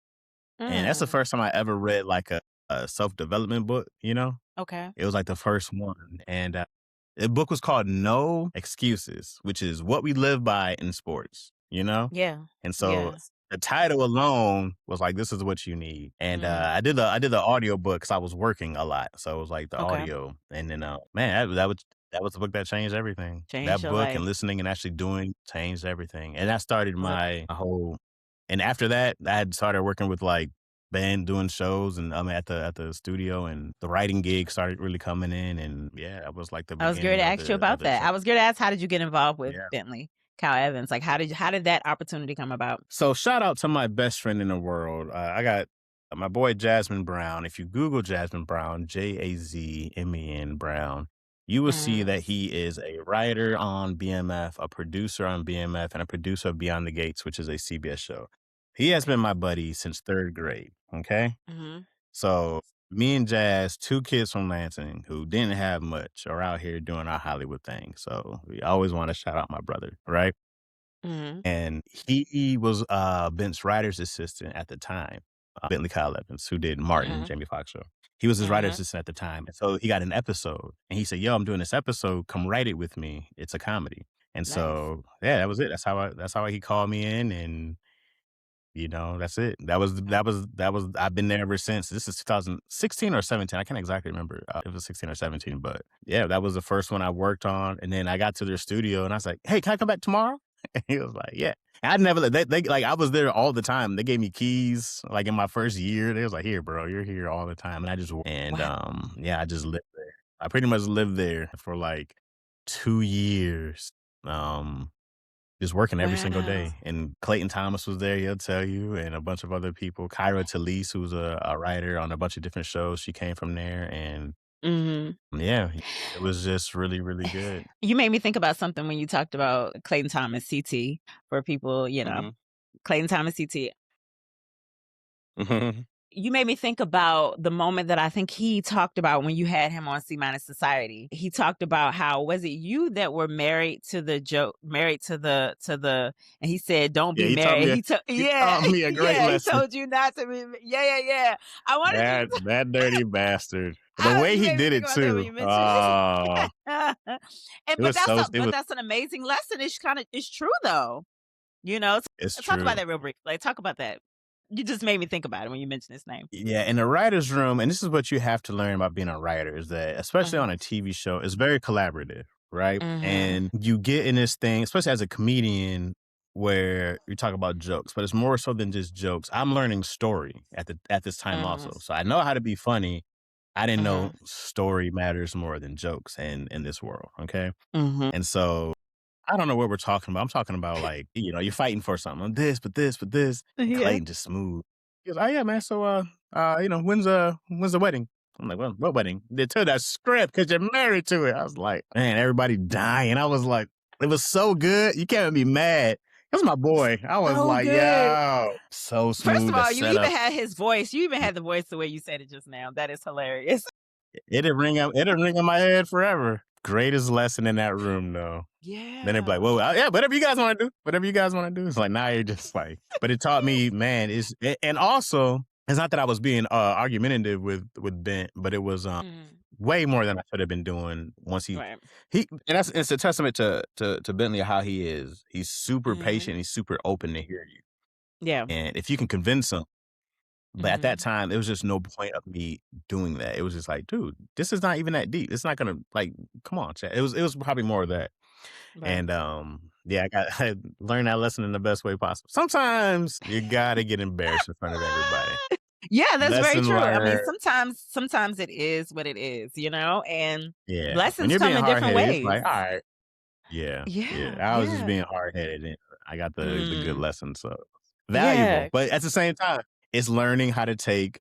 And that's the Mm. first time I ever read like a self-development book, you know? Okay. It was like the first one, and, the book was called No Excuses, which is what we live by in sports, you know? Yeah. And so Yeah. the title alone was like, "This is what you need." And, Mm. I did the audiobook 'cause I was working a lot, so it was like the Okay. audio, and then, man, that was the book that changed everything. Change That your book life. and listening and actually doing changed everything, and that started Well, my whole and after that, I had started working with, like, band doing shows and at the studio and the writing gig started really coming in and yeah, that was like the I was going beginning to ask you of about the that. change. I was going to ask, how did you get involved with Yeah. Bentley Cal Evans? Like, how did that opportunity come about? So shout out to my best friend in the world. I got my boy Jasmine Brown. If you Google Jasmine Brown, Jazmen Brown, you will see Mhm. that he is a writer on BMF, a producer on BMF, and a producer of Beyond the Gates, which is a CBS show. He has been my buddy since 3rd grade. Okay. Mhm. So me and Jazz, 2 kids from Lansing who didn't have much, are out here doing our Hollywood thing. So we always want to shout out my brother, right? Mhm. And he was Ben's writer's assistant at the time, Bentley Kyle Evans, who did Martin, Mhm. Jamie Foxx show. He was his writer's Mhm. assistant at the time. And so he got an episode and he said, yo, I'm doing this episode. Come write it with me. It's a comedy. And Nice. so, yeah, that was it. That's how he called me in and you know, that's it. Mm. That was I've been there ever since. This is 2016 or 17. I can't exactly remember if it was 16 or 17, but yeah, that was the first one I worked on. And then I got to their studio and I was like, "Hey, can I come back tomorrow?" And he was like, "Yeah." And I'd never they like I was there all the time. They gave me keys like in my first year. They was like, "Here, bro, you're here all the time." And I just and Wow. yeah, I just lived there. I pretty much lived there for like 2 years. Um just working every single Wow. day. And Clayton Thomas was there, he'll tell you, and a bunch of other people. Kyra Talise, who's a writer on a bunch of different shows, she came from there. And Mhm. Yeah, it was just really, really good. You made me think about something when you talked about Clayton Thomas, CT, for people, Mhm. Clayton Thomas, CT. Mhm. You made me think about the moment that I think he talked about when you had him on C Minus Society. He talked about how was it you that were married to the joke, married and he said, "Don't Yeah, be married." he Yeah, taught me a great yeah, he lesson. told you not to be. Yeah, yeah, yeah. I wanted you. That dirty bastard. The I, way you he made me did think it about that when too. you mentioned it. and It was it but was that's an amazing lesson. It's true though. it's Talk about true. that real brief. Like talk about that. You just made me think about it when you mentioned his name. Yeah, in the writer's room, and this is what you have to learn about being a writer, is that especially Mhm. on a TV show, it's very collaborative, right? Mhm. And you get in this thing, especially as a comedian, where you talk about jokes, but it's more so than just jokes. I'm learning story at this time Mhm. also. So I know how to be funny. I didn't know Mhm. story matters more than jokes in this world. Okay. Mhm. And so I don't know what we're talking about. I'm talking about like, you're fighting for something. This, but this, but this. And Yeah. Clayton just smooth. He goes, "Oh yeah, man. So when's the wedding?" I'm like, "Well, what wedding?" They took that script because you're married to it. I was like, man, everybody dying. I was like, it was so good. You can't be mad. That's my boy. I was So like, good. yo, so First smooth. of The all, you even setup. had his voice. You even had the voice the way you said it just now. That is hilarious. It'll ring in my head forever. Greatest lesson in that room, though. Then they'd be like, Yeah. "Well, yeah, whatever you guys want to do, whatever you guys want to do." It's like now you're just like, but it taught me, man. And also it's not that I was being argumentative with Bent, but it was Mhm. way more than I should have been doing. Once Right. and that's it's a testament to Bentley how he is. He's super Mhm. patient. He's super open to hear you, Yeah. and if you can convince him. But at that Mhm. time, there was just no point of me doing that. It was just like, dude, this is not even that deep. It's not gonna like, come on, Chad. It was probably more of that. Right. And yeah, I learned that lesson in the best way possible. Sometimes you gotta get embarrassed in front of everybody. Yeah, that's very Lesson true. I mean, learned. sometimes it is what it is, and Yeah. When blessings you're come being in hard different headed, it's ways. like, all right. Yeah. Yeah. Yeah, I was just yeah. being hard headed and I got the good Mm. lesson. So Yeah. valuable. But at the same time, it's learning how to take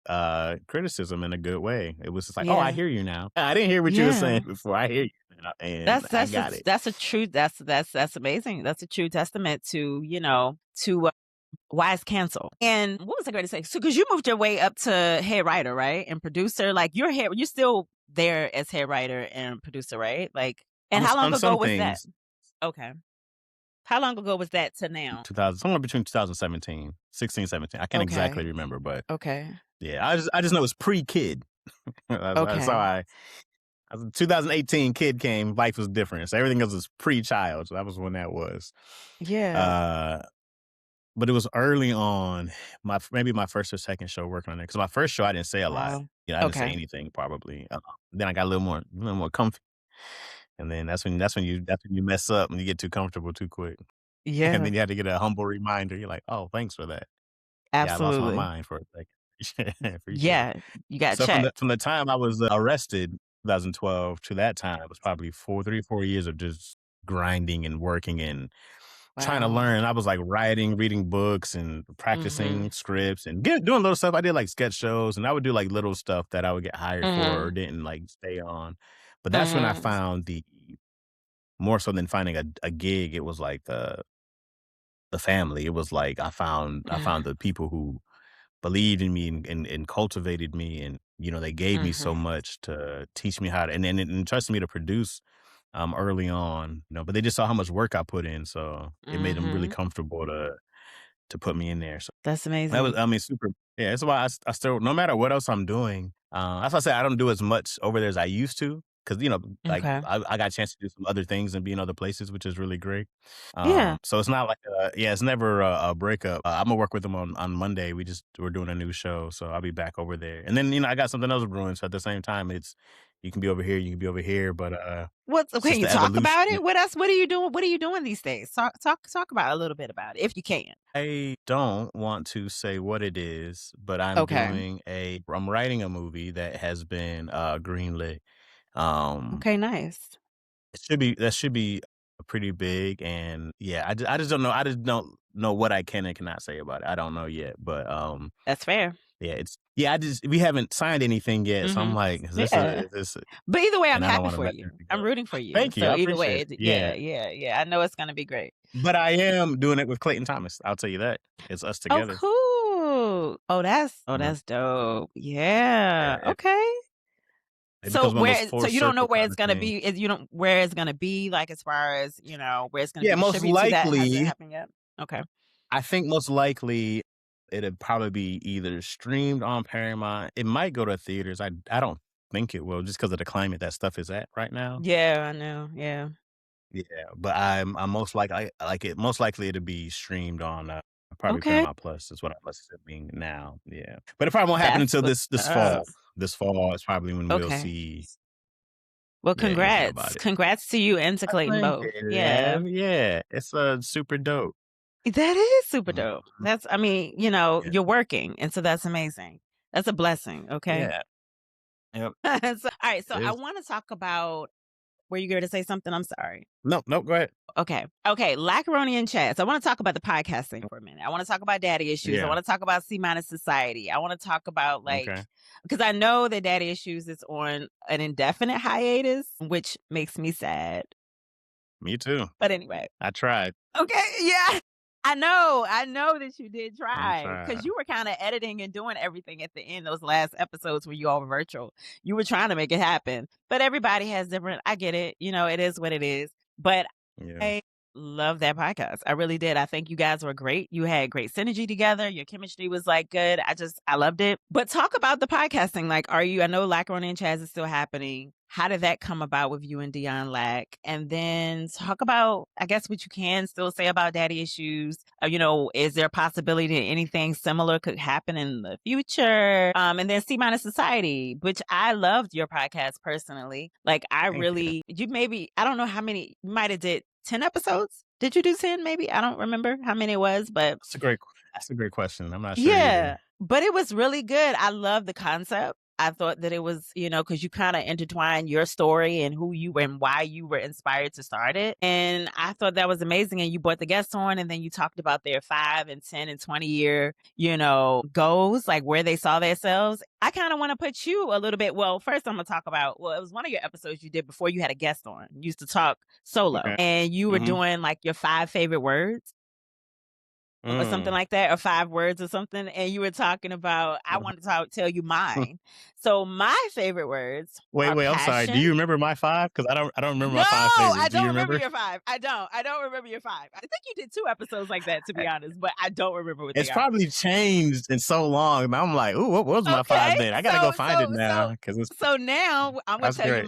criticism in a good way. It was just like, oh, I Yeah. hear you now. I didn't hear what you were saying Yeah. before. I hear you now, and I got it. That's a true that's amazing. That's a true testament to, to wise cancel. And what was I going to say? So, because you moved your way up to head writer, right? And producer, like you're still there as head writer and producer, right? Like, and how long On ago some was that? things, Okay. How long ago was that to now? 2000, somewhere between 2017, 16, 17. I can't exactly Okay. remember, but Okay. yeah, I just know it's pre-kid. That's how Okay. 2018 kid came, life was different. So everything else was pre-child. So that was when that was. Yeah. Uh, but it was early on, maybe my first or second show working on it. Because my first show, I didn't say a lot. Wow. I didn't say Okay. anything probably. Then I got a little more comfy. And then that's when you mess up and you get too comfortable too quick. And Yeah. then you had to get a humble reminder. You're like, oh, thanks for that. Yeah, I lost my Absolutely. mind for a second. Appreciate it. Yeah. You got So from the checked. from the time I was arrested, 2012 to that time, it was probably 4 years of just grinding and working and trying to Wow. learn. I was like writing, reading books, and Mhm. practicing scripts and doing little stuff. I did like sketch shows, and I would do like little stuff that I would get hired for or Mhm. didn't like stay on. But that's when I Mhm. found the more so than finding a gig. It was like the family. It was like I found the people who believed in me and cultivated me and they gave me so Mhm. much to teach me how to and trusted me to produce early on, but they just saw how much work I put in, so it made them really Mhm. comfortable to put me in there. So That's that was, amazing. I mean, super. Yeah, that's why I still, no matter what else I'm doing, that's why I say I don't do as much over there as I used to, because like Okay. I got a chance to do some other things and be in other places, which is really great. Yeah. So it's not like yeah, it's never a breakup. I'm gonna work with them on Monday. We're doing a new show, so I'll be back over there. And then I got something else brewing. So at the same time, it's you can be over here, you can be over here, but What's it's Can just you the talk evolution. about it? What else? What are you doing? What are you doing these days? Talk about a little bit about it if you can. I don't want to say what it is, but Okay. I'm writing a movie that has been greenlit. Um Okay, nice. that should be pretty big, and yeah, I just don't know. I just don't know what I can and cannot say about it. I don't know yet, but That's fair. we haven't signed anything yet, so I'm Mhm. like, Yeah. is this But either way, I'm and I don't happy wanna for let you. that I'm go. rooting for you. Thank you, So I either appreciate way, it. yeah, Yeah. yeah, yeah. I know it's gonna be great. But I am doing it with Clayton Thomas, I'll tell you that. It's us Oh, together. cool. Mhm. That's dope. Yeah. Yeah, Okay. it So becomes one of those where full so you don't know circle where kind it's of gonna thing. be is you don't where it's gonna be, like, as far as, where it's gonna Yeah, be most distributed to that hasn't likely happened yet? Okay. I think most likely it'd probably be either streamed on Paramount. It might go to theaters. I don't think it will just because of the climate that stuff is at right now. Yeah, I know. Yeah. Yeah, but I'm most likely it'll be streamed on, probably Okay. Paramount Plus is what I'm assuming now, yeah. But it probably won't happen That's until what's this up. fall. This fall is probably when we'll Okay. see Well, yeah, anything about congrats. it. Congrats to you and to I Clayton thank both. you, Yeah. man. Yeah, it's, super dope. That is super dope. Mhm. That's I mean, Yeah. you're working, and so that's amazing. That's a blessing, okay? Yeah. Yep. So alright, so It I is. wanna talk about were you going to say something? I'm sorry. No, no, go ahead. Okay. Okay. Lacaroni and Chats. I want to talk about the podcasting for a minute. I want to talk about daddy issues. I Yeah. want to talk about C minus society. I want to talk about Okay. because I know that daddy issues is on an indefinite hiatus, which makes me sad. Me too. But anyway. I tried. Okay. Yeah. I know that you did I try because tried. you were kind of editing and doing everything at the end, those last episodes where you all were virtual. You were trying to make it happen, but everybody has different, I get it. It is what it is. But Yeah. I love that podcast. I really did. I think you guys were great. You had great synergy together. Your chemistry was like good. I loved it. But talk about the podcasting. Like, I know Lacaroni and Chaz is still happening. How did that come about with you and Dion Lack? And then talk about, I guess, what you can still say about daddy issues. Is there a possibility that anything similar could happen in the future? And then C minus society, which I loved your podcast personally. Like Thank you. you maybe, I don't know how many, you might have did 10 episodes. Did you do 10 maybe? I don't remember how many it was, but That's a great question. I'm not sure yeah, either. but it was really good. I love the concept. I thought that it was, because you kind of intertwine your story and who you and why you were inspired to start it. And I thought that was amazing. And you brought the guests on, and then you talked about their 5 and 10 and 20-year, goals, like where they saw themselves. I kind of want to put you a little bit. Well, first I'm gonna talk about. Well, it was one of your episodes you did before you had a guest on. You used to talk solo, Okay. and you were Mhm. doing like your 5 favorite words or something Mm. like that, or 5 words or something, and you were talking about I Mhm. wanted to tell you mine. So my favorite words Wait, are wait, I'm sorry. Do passion. you remember my 5? 'Cause I don't remember No, my 5 I favorites. Do you don't remember remember? your 5. I don't remember your 5. I think you did 2 episodes like that, to be honest, but I don't remember what they It's are. probably changed in so long. Now I'm like, "Ooh, what was my Okay, 5 then?" I gotta go so find it so now so because it's so now I'm gonna that's tell you great.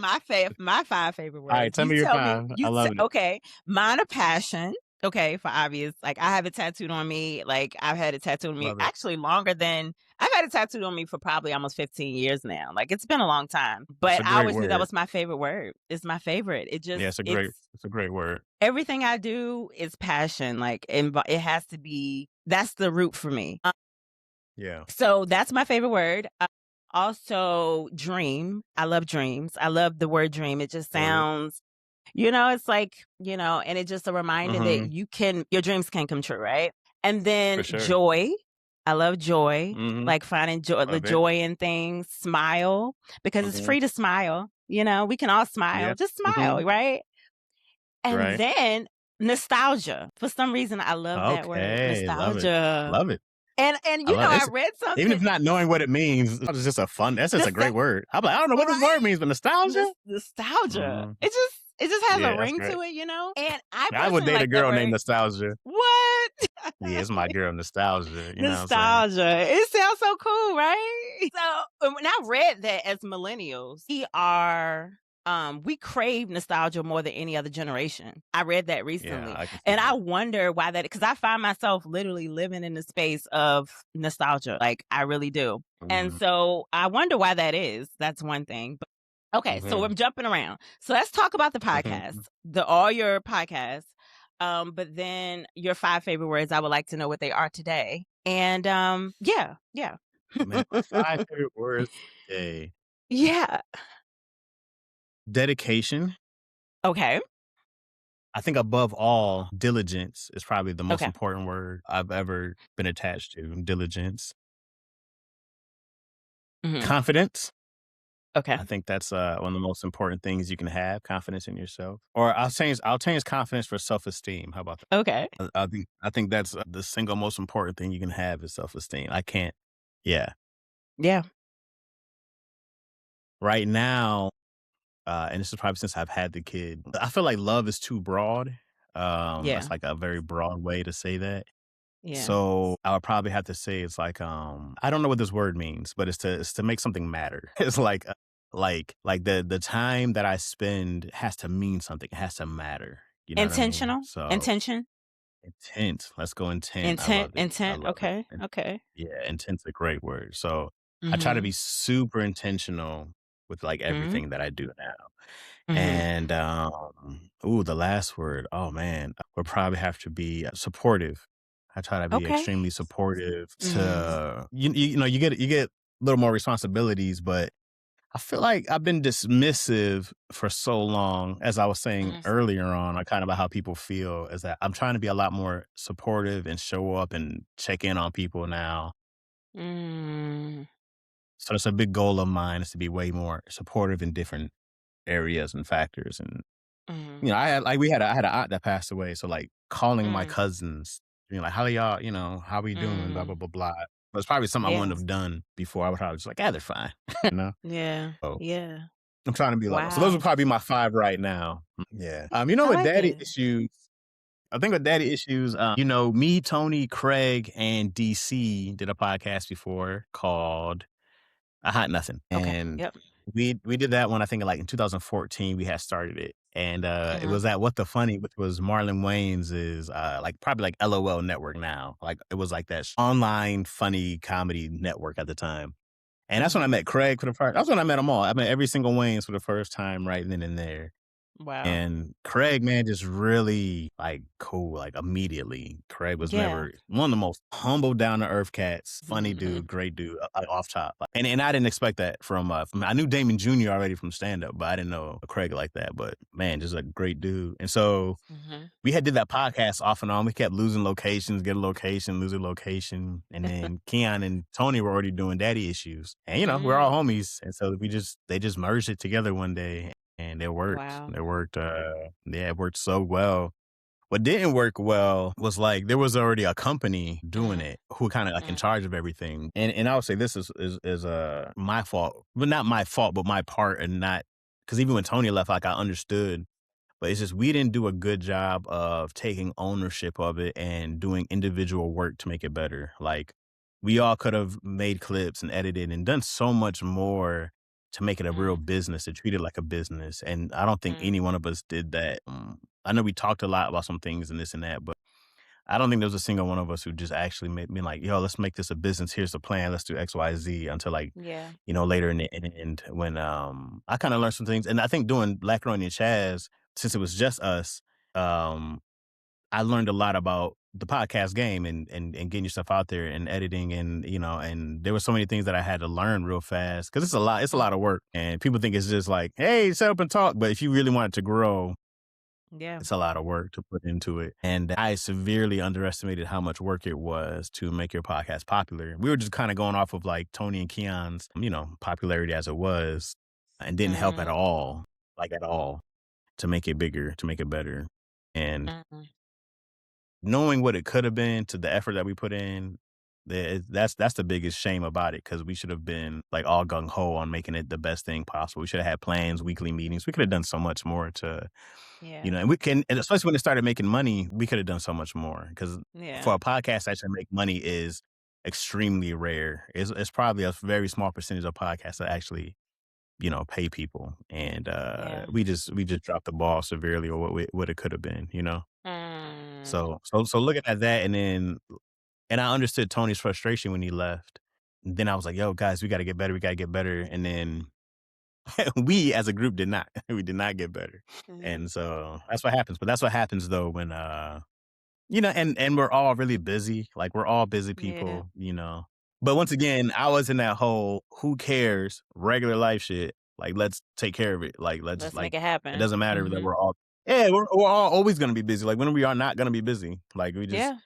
my 5 favorite Alright, words. tell You me your tell me 5. I you say loved it. okay, mine are passion, okay, for obvious. Like, I have it tattooed on me, like, I've had it tattooed on me Love it. actually longer than I've had it tattooed on me for probably almost 15 years now. Like, it's been a long time, It's but a I great always knew that word. was my favorite word. It's my favorite. Yeah, It's it's a great word. everything I do is passion, like, it has to be that's the root for me. Yeah. So that's my favorite word. Also, dream. I love dreams. I love the word dream. It just Love it. sounds, it's like, and it's just a reminder that Mhm. your dreams can come true, right? And For then sure. joy. I love joy, Mhm. like finding joy, the Love it. joy in things. Smile, because it's Mhm. free to smile. We can all smile. Yeah. Just Mhm. smile, right? And Right. then nostalgia. For some reason, I love that word, Okay. Love it. nostalgia. Love it. And I love it. I It's read even something. if not knowing what it means, it's just that's just a great word. I'm like, "I don't know what this Right? word means, but nostalgia?" Nostalgia. Mhm. It just has a Yeah, that's ring great. to it. And I I would personally date a like that girl named word. Nostalgia. What? Yeah, it's my girl Nostalgia, you know what I'm saying? Nostalgia. It sounds so cool, right? So when I read that as millennials, we crave nostalgia more than any other generation. I read that Yeah, recently. I can see And I that. wonder why that because I find myself literally living in the space of nostalgia. Like I really do. And Mhm. so I wonder why that is. That's one thing. But okay, so Mhm. I'm jumping around. So let's talk about the podcast. Mhm. All your podcasts. But then your 5 favorite words, I would like to know what they are today. And yeah, yeah. Man, my 5 favorite words today. Yeah. Dedication. Okay. I think above all, diligence is probably the most Okay. important word I've ever been attached to, diligence. Mhm. Confidence. Okay. I think that's one of the most important things you can have, confidence in yourself. Or I'll change confidence for self-esteem. How about that? Okay. I think that's the single most important thing you can have is self-esteem. I can't. Yeah. Yeah. Right now, and this is probably since I've had the kid, I feel like love is too broad. Yeah. That's like a very broad way to say that. Yeah. So I would probably have to say it's like I don't know what this word means, but it's to make something matter. It's like the time that I spend has to mean something. It has to matter. You know what I mean? Intentional? So Intention? intent. Let's go intent. I Intent, love it. I intent, love it. okay, okay. Yeah, intent's a great word. So I try to Mhm, be super intentional with like mhm, everything that I do now. mhm. And the last word, oh man, would probably have to be supportive. I try to be Okay. extremely supportive Mm, to you get a little more responsibilities, but I feel like I've been dismissive for so long, as I was saying mhm, earlier on kind of about how people feel, is that I'm trying to be a lot more supportive and show up and check in on people now. mm, So it's a big goal of mine is to be way more supportive in different areas and factors. And mhm, I had an aunt that passed away, so, like, calling my mm, cousins, being like, "How y'all" how we doing, blah, blah, mm. blah, blah. But it's probably something I Yeah, wouldn't have done before. I would probably just like, "Ah, they're fine," you know? yeah, So, yeah. I'm trying to be like so those would Wow. probably be my 5 right now. Yeah. I With like daddy it. issues I think with daddy issues, me, Tony, Craig, and DC did a podcast before called A Hot Nothing, Okay, and yep. we did that one, I think, like, in 2014, we had started it, and, it Mhm, was at What the Funny, which was Marlon Wayans' like, probably, like, LOL network now, like, it was, like, that online funny comedy network at the time, and that's when I mhm. met Craig for the first that's when I met them all. I met every single Wayans for the first time right then and there. Wow. And Craig, man, just really, like, cool, like, immediately. Craig was Yeah. never one of the most humble, down to earth cats, funny dude, great dude, off top. And I didn't expect that from I knew Damon Jr. already from stand up, but I didn't know Craig like that. But man, just a great dude. And so Mhm. we had did that podcast off and on. We kept losing locations, get a location, lose a location. And then Keon and Tony were already doing daddy issues. And we're all Mm, homies. And so they just merged it together one day and it worked. wow. It worked yeah, it worked so well. What didn't work well was like there was already a company doing Mhm, it who kind of like in mm, charge of everything. And I would say this is my fault. But not my fault, but my part and not because even when Tony left, like I understood but it's just we didn't do a good job of taking ownership of it and doing individual work to make it better. Like we all could have made clips and edited and done so much more to make it a real mm, business, to treat it like a business. And I don't think mm. any one of us did that. I know we talked a lot about some things and this and that, but I don't think there was a single one of us who just actually made me like, yo, let's make this a business. Here's the plan. Let's do X, Y, Z until like, Yeah. later in the end when I kind of learned some things. And I think doing Black Rolling and Chaz, since it was just us, um, I learned a lot about the podcast game and getting yourself out there and editing and and there were so many things that I had to learn real fast because it's a Mm, lot of work and people think it's just like hey set up and talk but if you really want it to grow yeah. it's a lot of work to put into it. And I severely underestimated how much work it was to make your podcast popular. We were just kind of going off of like Tony and Keon's, popularity as it was and didn't help at Mm, all, like at all, to make it bigger, to make it better. And mm, knowing what it could have been to the effort that we put in, that's the biggest shame about it because we should have been like all gung ho on making it the best thing possible. We should have had plans, weekly meetings. We could have done so much more to yeah. and we can and especially when it started making money, we could have done so much more because Yeah. for a podcast to actually make money is extremely rare. It's probably a very small percentage of podcasts that actually, pay people. And Yeah. we just dropped the ball severely or what it could have been, Mm. So looking at that and I understood Tony's frustration when he left. Then I was like, yo, guys, we gotta get better, we gotta get better. And then we as a group did not. We did not get better. Mhm. And so that's what happens. But that's what happens though when and we're all really busy. Like we're all busy Yeah. people. But once again, I was in that whole who cares, regular life shit. Like let's take care of it. Like let's Let's make like it it happen. doesn't matter that Mhm. we're all yeah, we're all always gonna be busy. Like when we are not gonna be busy. Like we just Yeah.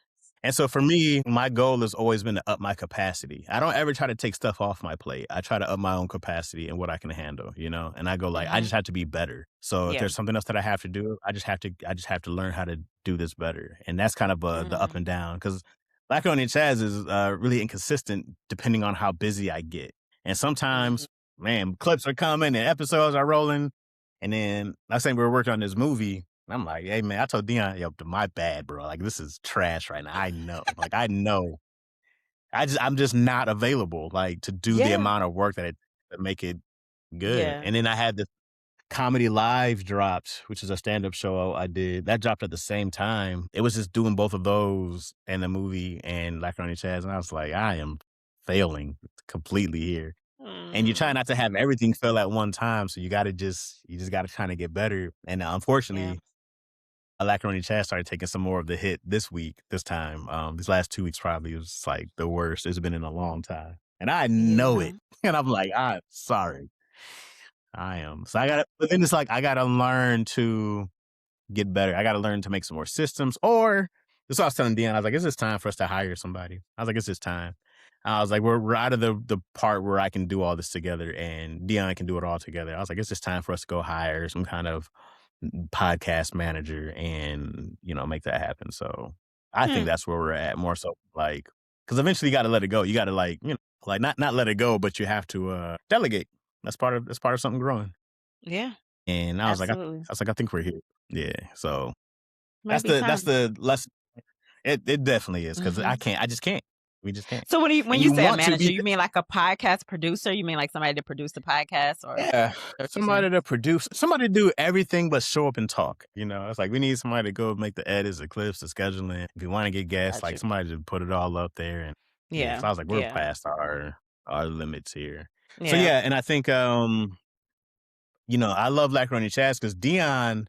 And so for me, my goal has always been to up my capacity. I don't ever try to take stuff off my plate. I try to up my own capacity and what I can handle, you know? And I go like, I Mhm. just have to be better. So if Yeah. there's something else that I have to do, I just have to learn how to do this better. And that's kind of the up Mm. and down because Black Onion Chaz is really inconsistent depending on how busy I get. And Mhm. sometimes, man, clips are coming and episodes are rolling. And then I was saying we were working on this movie. I'm like, hey man, I told Dion, yo, my bad, bro. Like this is trash right now. I know. Like I know. I'm just not available, like, to do the Yeah. amount of work that it to make it good. Yeah. And then I had this Comedy Live dropped, which is a stand-up show I did. That dropped at the same time. It was just doing both of those and the movie and Black Ronnie Chaz, and I was like, I am failing completely here. And you try Mhm. not to have everything fail at one time, so you just gotta kinda get better. And Yeah. unfortunately, Macaroni Chat started taking some more of the hit this time. These last 2 weeks probably was like the worst it's been in a long time. And I know Yeah. it. And I'm like, I'm sorry. I am. So I gotta, but then it's like, I gotta learn to get better. I gotta learn to make some more systems or this I was telling Dion, I was like, it's just time for us to hire somebody. I was like, it's just time. I was like, we're out of the part where I can do all this together and Dion can do it all together. I was like, it's just time for us to go hire some kind of podcast manager and, you know, make that happen. So I think Hmm. that's where we're at more so like, because eventually you got to let it go. You got to like, you know, like not let it go, but you have to delegate. That's part of something growing. Yeah. And Absolutely. I think we're here. Yeah. So Might be that's time. the lesson. It definitely is because Mhm. I just can't. We just can't. So when And you you say a want to manager, be you mean like a podcast producer? You mean like somebody to produce the podcast or yeah, what you're saying? somebody to produce, somebody to do everything but show up and talk. You know, it's like we need somebody to go make the edits, the clips, the scheduling. If you want to get guests, Got like you. somebody to put it all up there. And yeah, because Yeah. I was like, we're Yeah. past our limits here. So Yeah. yeah, and I think you know, I love Black Ronnie Chaz because Dion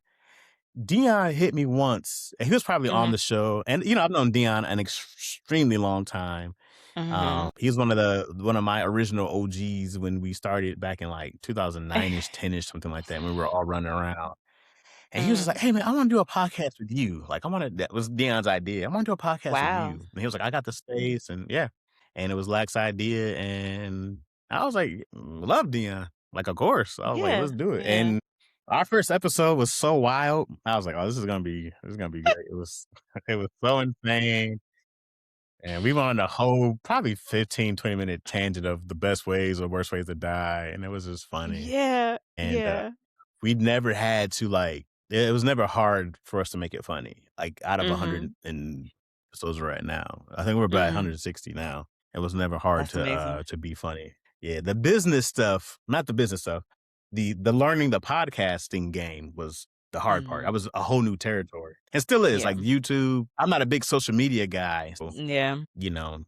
hit me once. And he was probably on Mhm. the show, and you know, I've known Dion an extremely long time. Mhm. He's one of my original OGs when we started back in like 2009-ish, 10-ish, something like that, when we were all running around. And he was just like, Mm. "Hey man, I want to do a podcast with you." Like, that was Dion's idea. "I want to do a podcast with Wow. you." And he was like, "I got the space." And yeah. And it was Lack's idea. And I was like, love Dion. Like, of course. I was like, Yeah. let's do it. Yeah. And our first episode was so wild. I was like, oh, this is gonna be great. It was it was so insane. And we went on a whole probably 15, 20-minute tangent of the best ways or worst ways to die. And it was just funny. Yeah. And Yeah. we never had to like, it was never hard for us to make it funny. Like out of 100 Mhm. and episodes we're at now, I think we're about Mhm. 160 now. It was never hard That's amazing. to be funny. Yeah, the business stuff, not the business stuff, the learning the podcasting game was the hard part. That Mhm. was a whole new territory. And still is Yeah. like YouTube. I'm not a big social media guy. So Yeah. you know,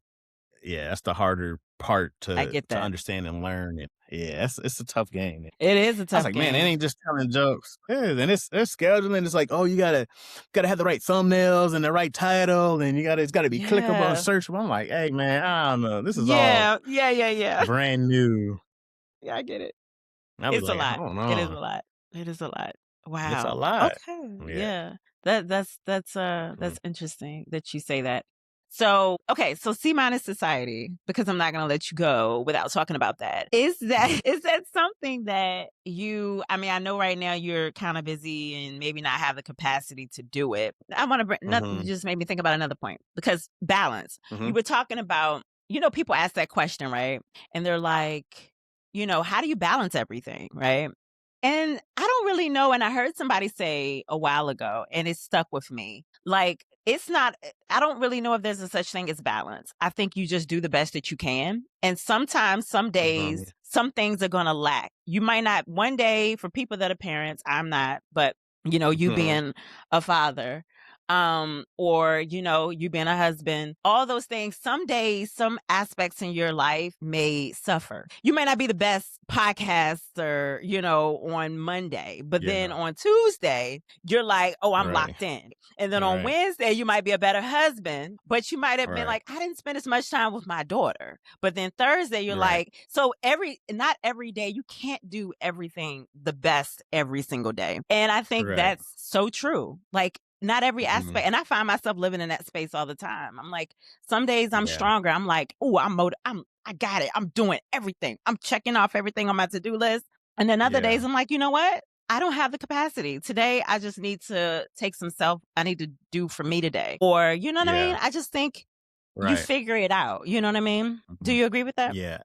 yeah, that's the harder part I get to that. understand and learn. And yeah, it's a tough game. It is a I was tough like, man, it game. ain't just telling jokes. It is, and it's scheduling. It's like, oh, you gotta have the right thumbnails and the right title, and it's gotta be clickable and Yeah. searchable. I'm like, hey man, I don't know. This is all Yeah. Yeah. Yeah. Yeah. brand new. Yeah, I get it. I was It's a like, lot. hold It is a on, lot. It is a lot. it's a Wow. lot. Okay. Yeah. Yeah. That's interesting that you say that. So, okay, so C minus society, because I'm not going to let you go without talking about that. Is that Mhm. is that something that I mean, I know right now you're kind of busy and maybe not have the capacity to do it. I want to bring Mhm. just made me think about another point because balance. You Mhm. were talking about, people ask that question, right? And they're like, how do you balance everything, right? And I don't really know. And I heard somebody say a while ago, and it stuck with me. Like, it's not, I don't really know if there's a such thing as balance. I think you just do the best that you can. And sometimes, some Mhm. days, some things are going to lack. You might not, one day, for people that are parents, I'm not, but you Mhm. being a father, or you being a husband, all those things, some days, some aspects in your life may suffer. You may not be the best podcaster, on Monday, but then Yeah. on Tuesday you're like, oh, I'm Right. locked in. And then on Right. Wednesday you might be a better husband, but you might have been Right. like, I didn't spend as much time with my daughter. But then Thursday you're Right. like, so not every day, you can't do everything the best every single day. And I think Right. that's so true. Like, not every Mhm. aspect, and I find myself living in that space all the time. I'm like, some days I'm Yeah. stronger. I'm like, "Oh, I got it. I'm doing everything. I'm checking off everything on my to-do list." And then other days Yeah. I'm like, "You know what? I don't have the capacity. Today I just need to take some self I need to do for me today." Or, you know what I Yeah. mean? I just think you Right. figure it out. You know what I mean? Do Mhm. you agree with that? Yeah.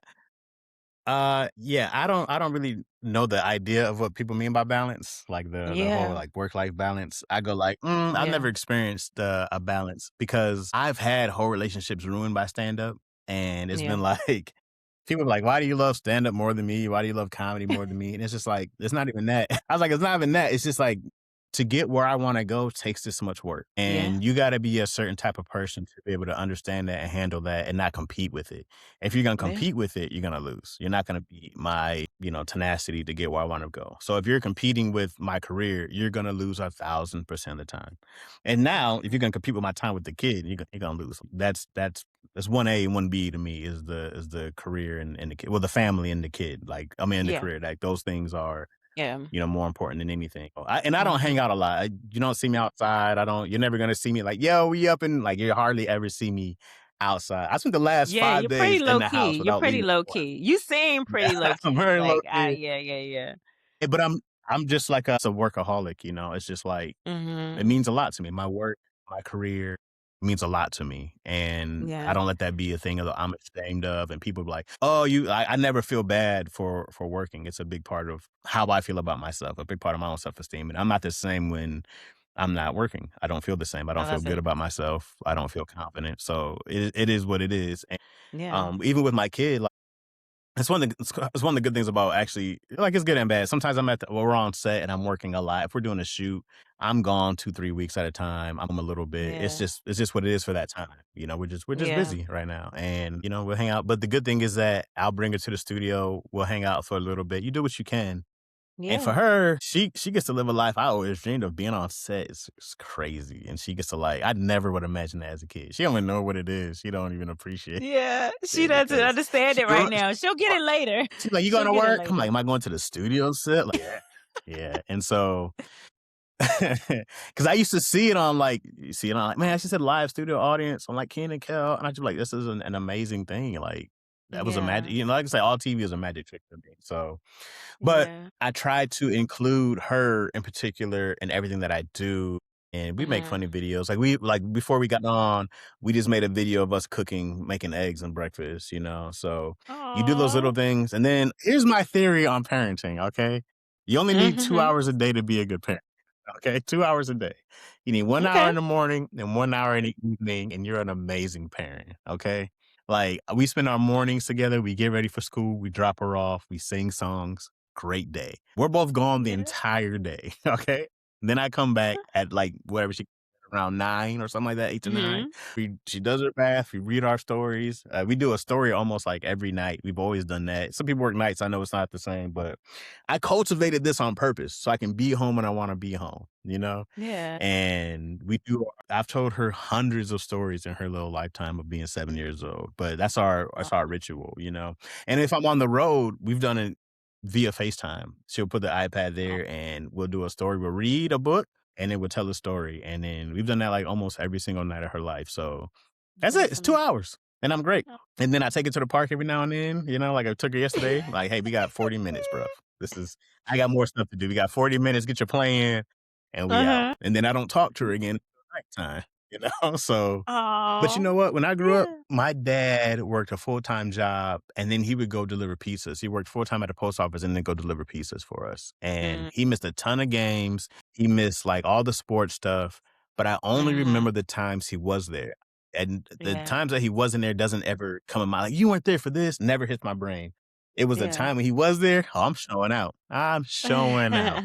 Yeah, I don't really know the idea of what people mean by balance, like the whole Yeah. like work-life balance. I go like, I've never Yeah. experienced a balance because I've had whole relationships ruined by stand-up, and it's Yeah. been like people are like, "Why do you love stand-up more than me? Why do you love comedy more than me?" And it's just like, it's not even that. I was like, it's not even that. It's just like to get where I want to go takes this much work. Yeah. And you got to be a certain type of person to be able to understand that and handle that and not compete with it. If you're going to Yeah. compete with it, you're going to lose. You're not going to beat my, tenacity to get where I want to go. So if you're competing with my career, you're going to lose 1,000% of the time. And now, if you're going to compete with my time with the kid, you're going to lose. That's 1A and 1B to me is the career and the kid. Well, the family and the kid. Like, I mean, the Yeah. career. Like those things are Yeah. more important than anything. I don't hang Mhm. out a lot. You don't see me outside. You're never gonna see me like, yo, we up and like you hardly ever see me outside. I spent the last Yeah, 5 you're pretty days in low the house key. You're without pretty leaving low once. key. You seem pretty low I'm key. very low Like, key. yeah, yeah, yeah. But I'm just like a workaholic, It's just like it Mhm. means a lot to me. My work, my career means a lot to me. And I Yeah. don't let that be a thing that I'm ashamed of. And people be like, oh, I never feel bad for working. It's a big part of how I feel about myself, a big part of my own self-esteem. And I'm not the same when I'm not working. I don't feel the same. I Oh, don't feel that's good it. about myself. I don't feel confident. So it is what it is. And Yeah. even with my kid, it's one of the good things about actually like, it's good and bad. Sometimes we're on set and I'm working a lot. If we're doing a shoot, I'm gone 2, 3 weeks at a time. I'm a little bit. Yeah. It's just what it is for that time. We're just Yeah. busy right now. And, we'll hang out. But the good thing is that I'll bring her to the studio. We'll hang out for a little bit. You do what you can. And for Yeah. her, she gets to live a life I always dreamed of. Being on set is crazy. And she gets to like, I never would imagine that as a kid. She don't even know what it is. She don't even appreciate Yeah. She it doesn't because understand she it grew right up. now. She'll get it later. She's like, "You going She'll to get it work?" I'm like, later. "Am I going to the studio set?" Like, yeah, yeah. And so, because I used to see it on like, you see it on like, man, she said live studio audience on like Ken and Kel, and I just be like, this is an amazing thing. Like, that was a magic. Yeah. Like I say, all TV is a magic trick to me. So, but Yeah. I try to include her in particular in everything that I do. And we make funny Mhm. videos. Like before we got on, we just made a video of us cooking, making eggs and breakfast, So you do those Aw. little things. And then here's my theory on parenting, okay? You only need 2 Mhm. hours a day to be a good parent. Okay, 2 hours a day. You need 1 hour Okay. in the morning and 1 hour in the evening, and you're an amazing parent, okay? Like, we spend our mornings together, we get ready for school, we drop her off, we sing songs, great day. We're both gone the Yeah. entire day, okay? Then I come back at, like, whatever around 9 or something like that, 8 to 9. Mhm. She does her bath, we read our stories. We do a story almost, like, every night. We've always done that. Some people work nights, I know it's not the same, but I cultivated this on purpose so I can be home when I wanna be home, Yeah. And I've told her hundreds of stories in her little lifetime of being 7 years old, but that's our ritual. And if I'm on the road, we've done it via FaceTime. She'll put the iPad Oh, there and we'll do a story. We'll read a book and then we'll tell a story. And then we've done that like almost every single night of her life. So that's it. that's It's 2 amazing. hours and I'm great. And then I take her to the park every now and then, like I took her yesterday. Like, hey, we got 40 minutes, bro. I got more stuff to do. We got 40 minutes, get your play in, and we out. Uh-huh. And then I don't talk to her again until nighttime. So, but you Aw. know what? When I grew up, Yeah. my dad worked a full-time job and then he would go deliver pizzas. He worked full-time at the post office and then go deliver pizzas for us. And Mm, he missed a ton of games. He missed like all the sports stuff, but I only mhm. remember the times he was there. And the Yeah. times that he wasn't there doesn't ever come in my like, you weren't there for this, never hits my brain. It was the Yeah. time when he was there, oh, I'm showing out. I'm showing out.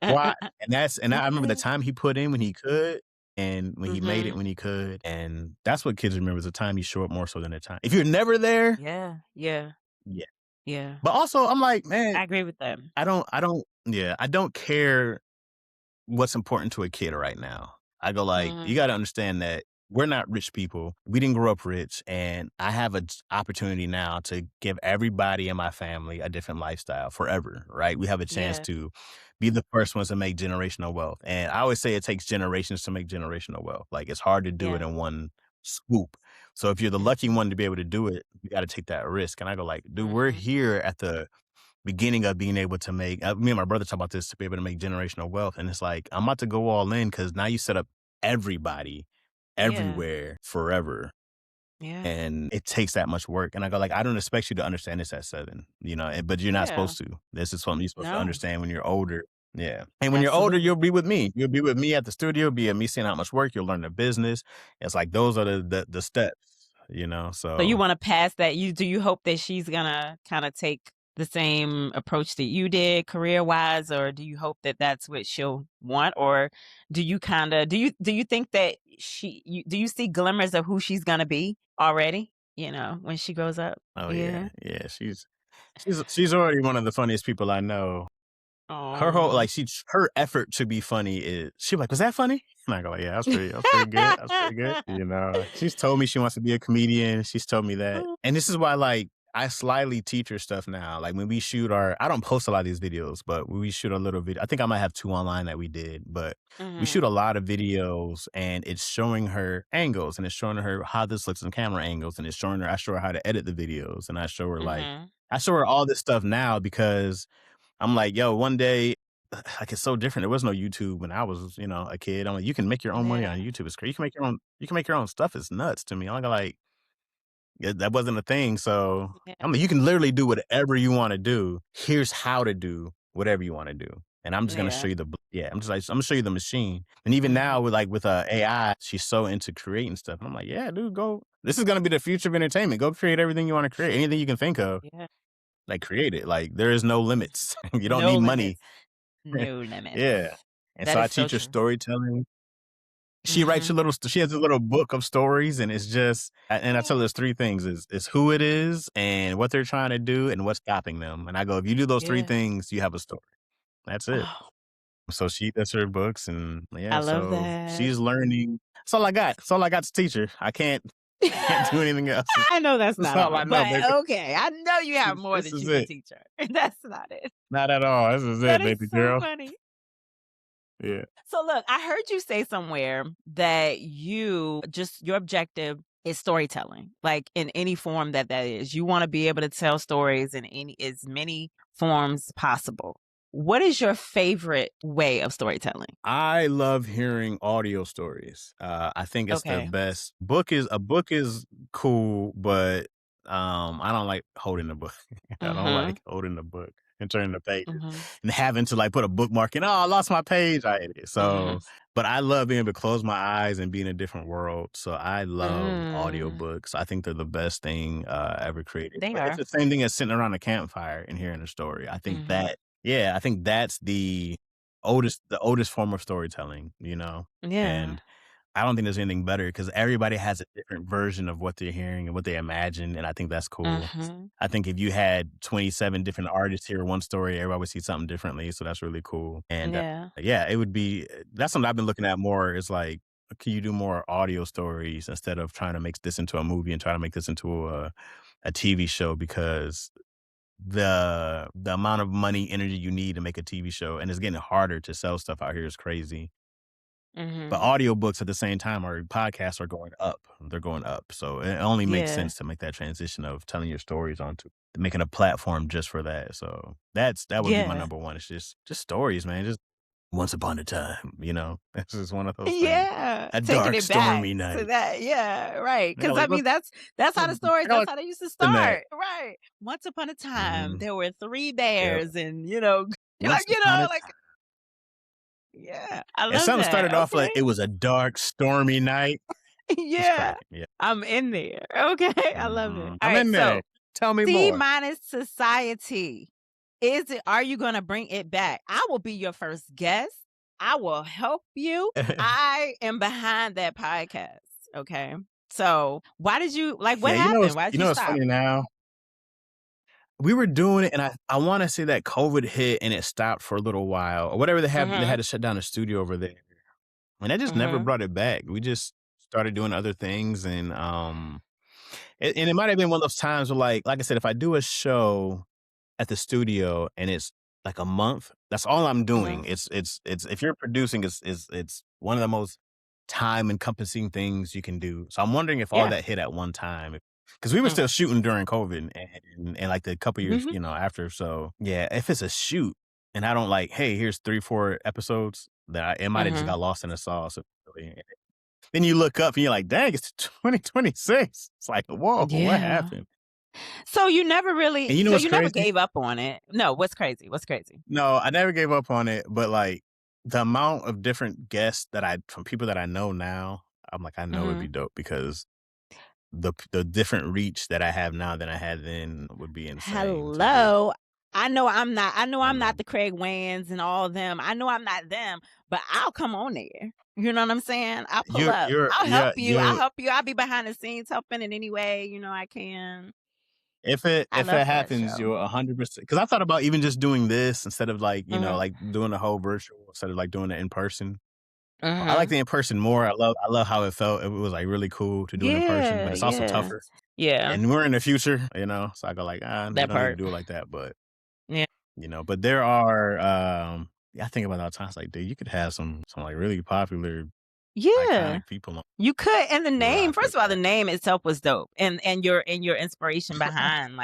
Why? And I remember the time he put in when he could, and when he made it Mhm. when he could, and that's what kids remember is the time you show up more so than the time. If you're never there, Yeah. Yeah. yeah. Yeah. But also, I'm like, man, I agree with that. I don't care what's important to a kid right now. I go like, you Mhm. gotta understand that we're not rich people. We didn't grow up rich, and I have an opportunity now to give everybody in my family a different lifestyle forever, right? We have a chance Yeah. to be the first ones to make generational wealth. And I always say it takes generations to make generational wealth. Like, it's hard to do it Yeah. in one swoop. So if you're the lucky Mhm. one to be able to do it, you got to take that risk. And I go like, dude, we're Mhm. here at the beginning of being able to make, me and my brother talk about this, to be able to make generational wealth. And it's like, I'm about to go all in, because now you set up everybody Yeah. everywhere forever. Yeah. And it takes that much work. And I go like, I don't expect you to understand this at 7, but you're not Yeah. supposed to. This is something you're supposed to No. understand when you're older. Yeah. And when you're older, Absolutely. you'll be with me. You'll be with me at the studio, be at me seeing how much work, you'll learn the business. It's like, those are the steps. So you So, wanna pass that you hope that she's gonna kinda take the same approach that you did career-wise, or do you hope that that's what she'll want? Or do you kinda do you think that do you see glimmers of who she's gonna be already, when she grows up? oh yeah, Yeah. yeah. She's already one of the funniest people I know. Her whole Oh. like her effort to be funny is, she like, "Was that funny?" And I go like, "Yeah, that's pretty good. That's pretty good." She's told me she wants to be a comedian. She's told me that. And this is why, like, I slyly teach her stuff now. Like, when we shoot I don't post a lot of these videos, but when we shoot a little video, I think I might have 2 online that we did, but we shoot Mhm. a lot of videos, and it's showing her angles, and it's showing her how this looks in camera angles, and I show her how to edit the videos, and Mhm. I show her all this stuff now, because I'm like, yo, one day, like, it's so different. There was no YouTube when I was, a kid. I'm like, you can make your own money on Yeah. YouTube. It's crazy. You can make your own stuff. It's nuts to me. I'm like, yeah, that wasn't a thing. So Yeah. I'm like, you can literally do whatever you want to do. Here's how to do whatever you want to do. And I'm just gonna show Yeah. you I'm gonna show you the machine. And even Mhm. now with AI, she's so into creating stuff. And I'm like, yeah, dude, go. This is gonna be the future of entertainment. Go create everything you want to create. Anything you can think of, Yeah. like, create it. Like, there is no limits. You don't No need money. limits. No Yeah. limits. And That so I is so teach her true. storytelling. Mhm. She has a little book of stories, and it's just, and I tell her Yeah. there's 3 things, is who it is, and what they're trying to do, and what's stopping them. And I go, if you do those 3 Yeah. things, you have a story. That's it. Oh, So that's her books, and I yeah, love so that. she's learning. That's all I got. That's all I got to teach her. I can't do anything else. I know that's That's not all all, I know, but baby. okay, I know you have more This that is you can it. teach her. That's not it. Not at all. This is That it, is baby so girl. funny. Yeah. So look, I heard you say somewhere that your objective is storytelling, like in any form that is. You want to be able to tell stories in as many forms possible. What is your favorite way of storytelling? I love hearing audio stories. I think it's the Okay. best. A book is cool, but I don't like holding the book. I don't Mhm. like holding the book and turning the pages Mhm. and having to, like, put a bookmark in. Oh, I lost my page. I hate it. Mhm. So, but I love being able to close my eyes and be in a different world. So I love Mm. audiobooks. I think they're the best thing ever created. They But it's are. the same thing as sitting around a campfire and hearing a story. Mhm. I think that's the oldest form of storytelling, Yeah. and I don't think there's anything better, because everybody has a different version of what they're hearing and what they imagine, and I think that's cool. Mhm. I think if you had 27 different artists hear one story, everybody would see something differently, so that's really cool. And, Yeah. yeah, it would be that's something I've been looking at more, is like, can you do more audio stories instead of trying to make this into a movie and try to make this into a TV show, because the amount of money, energy you need to make a TV show, and it's getting harder to sell stuff out here, is crazy. But Mhm. audiobooks at the same time, or podcasts, are going up. They're going up. So it only makes Yeah. sense to make that transition of telling your stories onto making a platform just for that. So that would be my Yeah. number one. It's just stories, man. Just once upon a time. It's just one of those things. Yeah, A taking dark, it back stormy to night. that, yeah, right. I got Because like, I mean, that's how the stories I got that's like how they used to in that. start, right. Once upon a time, Hmm. there were 3 Yep. bears and, Once upon a time. like yeah, I And love something that, started off okay. like, it was a dark, stormy night. Just Yeah, cracking. Yeah. I'm in there, okay, I love it. I'm Alright, in there. so, Tell me C more. minus society. Are you gonna bring it back? I will be your first guest. I will help you. I am behind that podcast, okay? So, why did you like, what Yeah, happened? Why did you it's stop? funny now. We were doing it, and I wanna say that COVID hit and it stopped for a little while, or whatever they had Mhm, to shut down the studio over there, and I just never mhm. brought it back. We just started doing other things, and it might have been one of those times where, like I said, if I do a show at the studio and it's like a month, that's all I'm doing. Mhm. It's if you're producing, it's one of the most time encompassing things you can do. So I'm wondering if all Yeah. that hit at one time, because we were Mm. still shooting during COVID and like the couple years, Mhm. after. So yeah, if it's a shoot and I don't like, hey, here's 3, 4 episodes, it might have just Mhm. got lost in the sauce. Then you look up and you're like, dang, it's 2026. It's like, whoa, what Yeah. happened? And you know So what's you never crazy? gave up on it? No, what's crazy? What's crazy? No, I never gave up on it, but, like, the amount of different guests from people that I know now, I'm like, I know it'd be Mhm. dope because the different reach that I have now than I had then would be insane to do. Hello. I know I I'm know. not the Craig Wayans and all them. I know I'm not them, but I'll come on there. You know what I'm saying? I'll pull up. You're I'll help yeah, you. I'll help you. I'll be behind the scenes helping in any way, I can. if it I if love it for that happens, show. you're 100%, because I thought about even just doing this instead of, like, Mhm. like, doing the whole virtual instead of, like, doing it in person. I like Mhm. the in person more. I love how it felt. It was, like, really cool to do it in person, but Yeah, it's also yeah. tougher. Yeah, And we're in the future, so I go like, we that don't need to part. do it like that, but Yeah. but there are, yeah, I think about it all the time. It's like, dude, you could have some like really popular, Yeah. iconic people on You could, and the you name, rock first with of all, the that. name itself was dope, and your inspiration behind,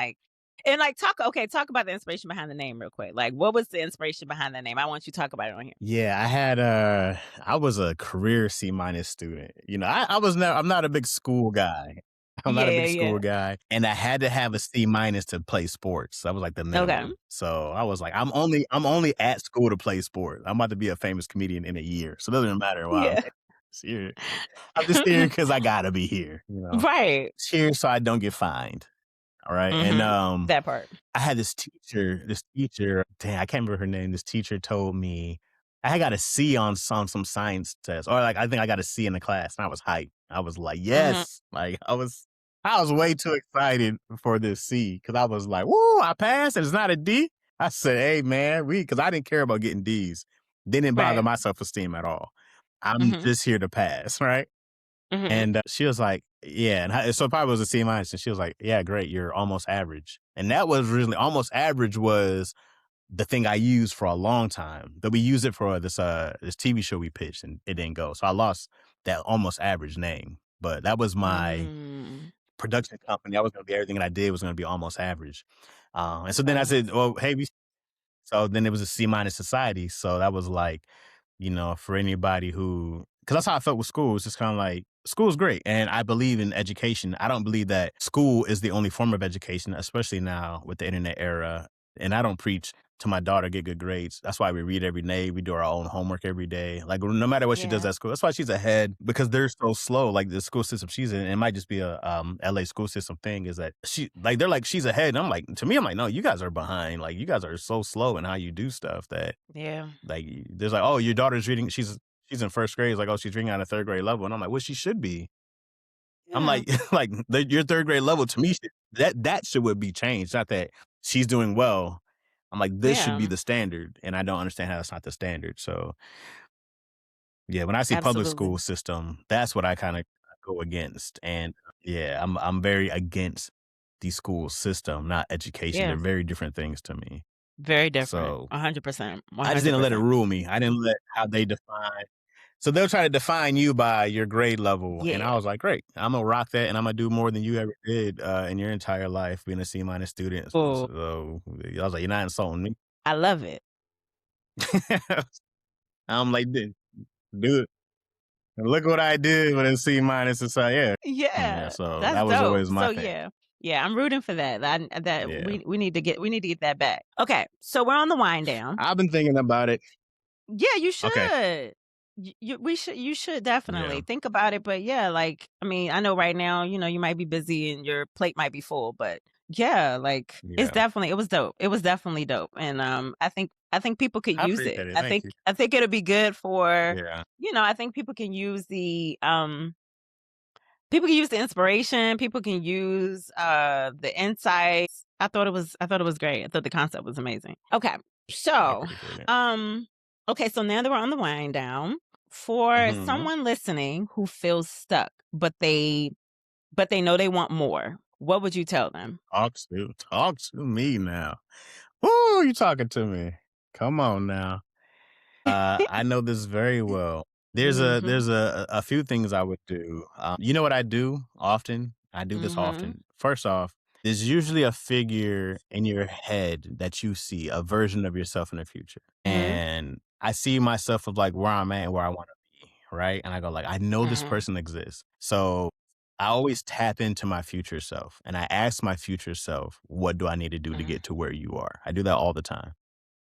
talk about the inspiration behind the name real quick. Like, what was the inspiration behind the name? I want you to talk about it on here. Yeah, I was a career C-minus student. I'm not a big school guy. I'm not a Yeah, big yeah. school guy, and I had to have a C-minus to play sports. That was like the Okay. minimum. So I was like, I'm only at school to play sports. I'm about to be a famous comedian in a year, so it doesn't matter why I'm Yeah. here. I'm just here because I gotta be here. Right. It's here so I don't get fined. All right, and Mhm. That part. I had this teacher, dang, I can't remember her name. This teacher told me I had got a C on some science test, or like I think I got a C in the class, and I was hyped. I was like, Mhm. yes, like I was way too excited for this C because I was like, woo, I passed, and it's not a D. I said, hey man, because I didn't care about getting D's. Didn't bother Right. my self esteem at all. I'm Mhm. just here to pass, right? Mhm. And she was like, yeah. So it probably was a C minus. And she was like, yeah, great. You're almost average. And that was really almost average was the thing I used for a long time. That we used it for this TV show we pitched and it didn't go. So I lost that almost average name. But that was my Mm. production company. That was going to be everything that I did was going to be almost average. And so then I said, Facts. well, hey, so then it was a C minus society. So that was like, for anybody because that's how I felt with school. It's just kind of like, school's great. And I believe in education. I don't believe that school is the only form of education, especially now with the internet era. And I don't preach to my daughter, get good grades. That's why we read every day. We do our own homework every day. Like, no matter what she does Yeah. at school, that's why she's ahead because they're so slow. Like the school system she's in, it might just be a LA school system thing is that they're like, she's ahead. And I'm like, to me, I'm like, no, you guys are behind. Like, you guys are so slow in how you do stuff that Yeah. like, there's like, oh, your daughter's reading. She's in first grade. It's like, oh, she's reading on a third grade level, and I'm like, well, she should be. I'm Yeah. like, like your third grade level to me, that should would be changed. Not that she's doing well. I'm like, this should be Yeah. the standard, and I don't understand how that's not the standard. So yeah, when I see public school Absolutely. system, that's what I kind of go against. And yeah, I'm very against the school system, not education. Yeah. They're very different things to me. Very different. So 100%. I just didn't let it 100%. rule me. I didn't let how they define. So they'll try to define you by your grade level, and I Yeah. was like, "Great, I'm gonna rock that, and I'm gonna do more than you ever did in your entire life, being a C minus student." Oh, So I was like, "You're not insulting me." I love it. I'm like, dude, look what I did with a C minus. It's like, yeah, yeah. Yeah, So that's that was dope. always my So thing. yeah. Yeah, I'm rooting for that. That Yeah, we need to get that back. Okay, so we're on the wind down. I've been thinking about it. Yeah, you Okay, should. You should definitely yeah, think about it. But yeah, like I mean, I know right now, you might be busy and your plate might be full, but yeah, like yeah. it was dope. It was definitely dope. And I think people could I use it. appreciate it. Thank you. I think it'll be good for, Yeah, I think people can use the inspiration, people can use the insights. I thought it was great. I thought the concept was amazing. Okay. I So, appreciate it. um okay, so now that we're on the wind down, For Mhm. someone listening who feels stuck, but they know they want more, what would you tell them? Talk to me now. Woo, you talking to me. Come on now. I know this very well. Mhm. There's a few things I would do. You know what I do often? I do this Mhm. often. First off, there's usually a figure in your head that you see, a version of yourself in the future. Mhm. And I see myself of like where I'm at and where I want to be, right? And I go like, I know this Mhm. person exists. So I always tap into my future self and I ask my future self, what do I need to do to Mhm. get to where you are? I do that all the time.